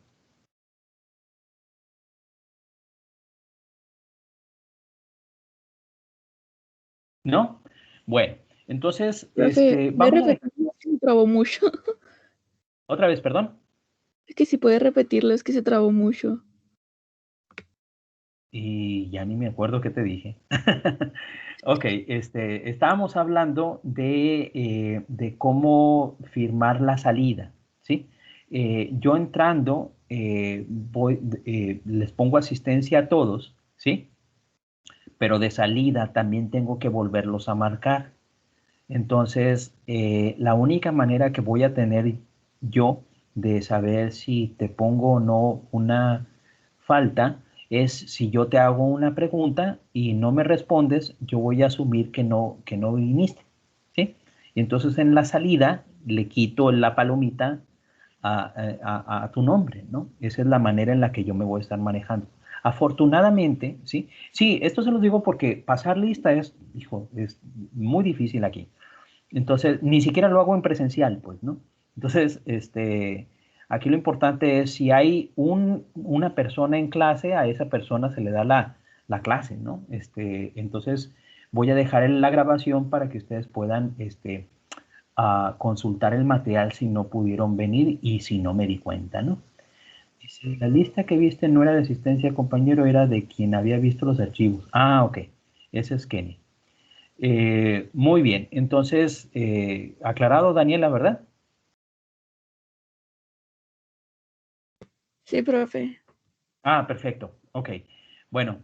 ¿No? Bueno, entonces, Profe, ¿puede vamos a dejar repetirlo? Es que se trabó mucho. otra vez, perdón. Es que si puede repetirlo, es que se trabó mucho. Y ya ni me acuerdo qué te dije. Ok, estábamos hablando de cómo firmar la salida, ¿sí? Yo entrando, les pongo asistencia a todos, ¿sí? Pero de salida también tengo que volverlos a marcar. Entonces, la única manera que voy a tener yo de saber si te pongo o no una falta es si yo te hago una pregunta y no me respondes, yo voy a asumir que no viniste, ¿sí? Y entonces en la salida le quito la palomita a tu nombre, ¿no? Esa es la manera en la que yo me voy a estar manejando. Afortunadamente, ¿sí? Sí, esto se lo digo porque pasar lista es, hijo, es muy difícil aquí. Entonces, ni siquiera lo hago en presencial, pues, ¿no? Entonces, aquí lo importante es si hay una persona en clase, a esa persona se le da la clase, ¿no? Entonces, voy a dejar la grabación para que ustedes puedan a consultar el material si no pudieron venir y si no me di cuenta, ¿no? Dice, la lista que viste no era de asistencia, compañero, era de quien había visto los archivos. Ah, ok. Ese es Kenny. Muy bien, entonces, aclarado, Daniela, ¿verdad? Sí, profe. Ah, perfecto, ok. Bueno,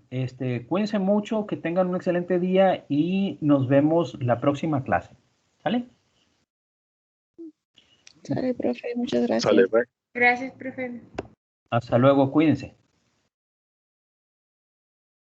cuídense mucho, que tengan un excelente día y nos vemos la próxima clase. ¿Sale? Sale, profe. Muchas gracias. Sale, bye. Gracias, profe. Hasta luego, cuídense.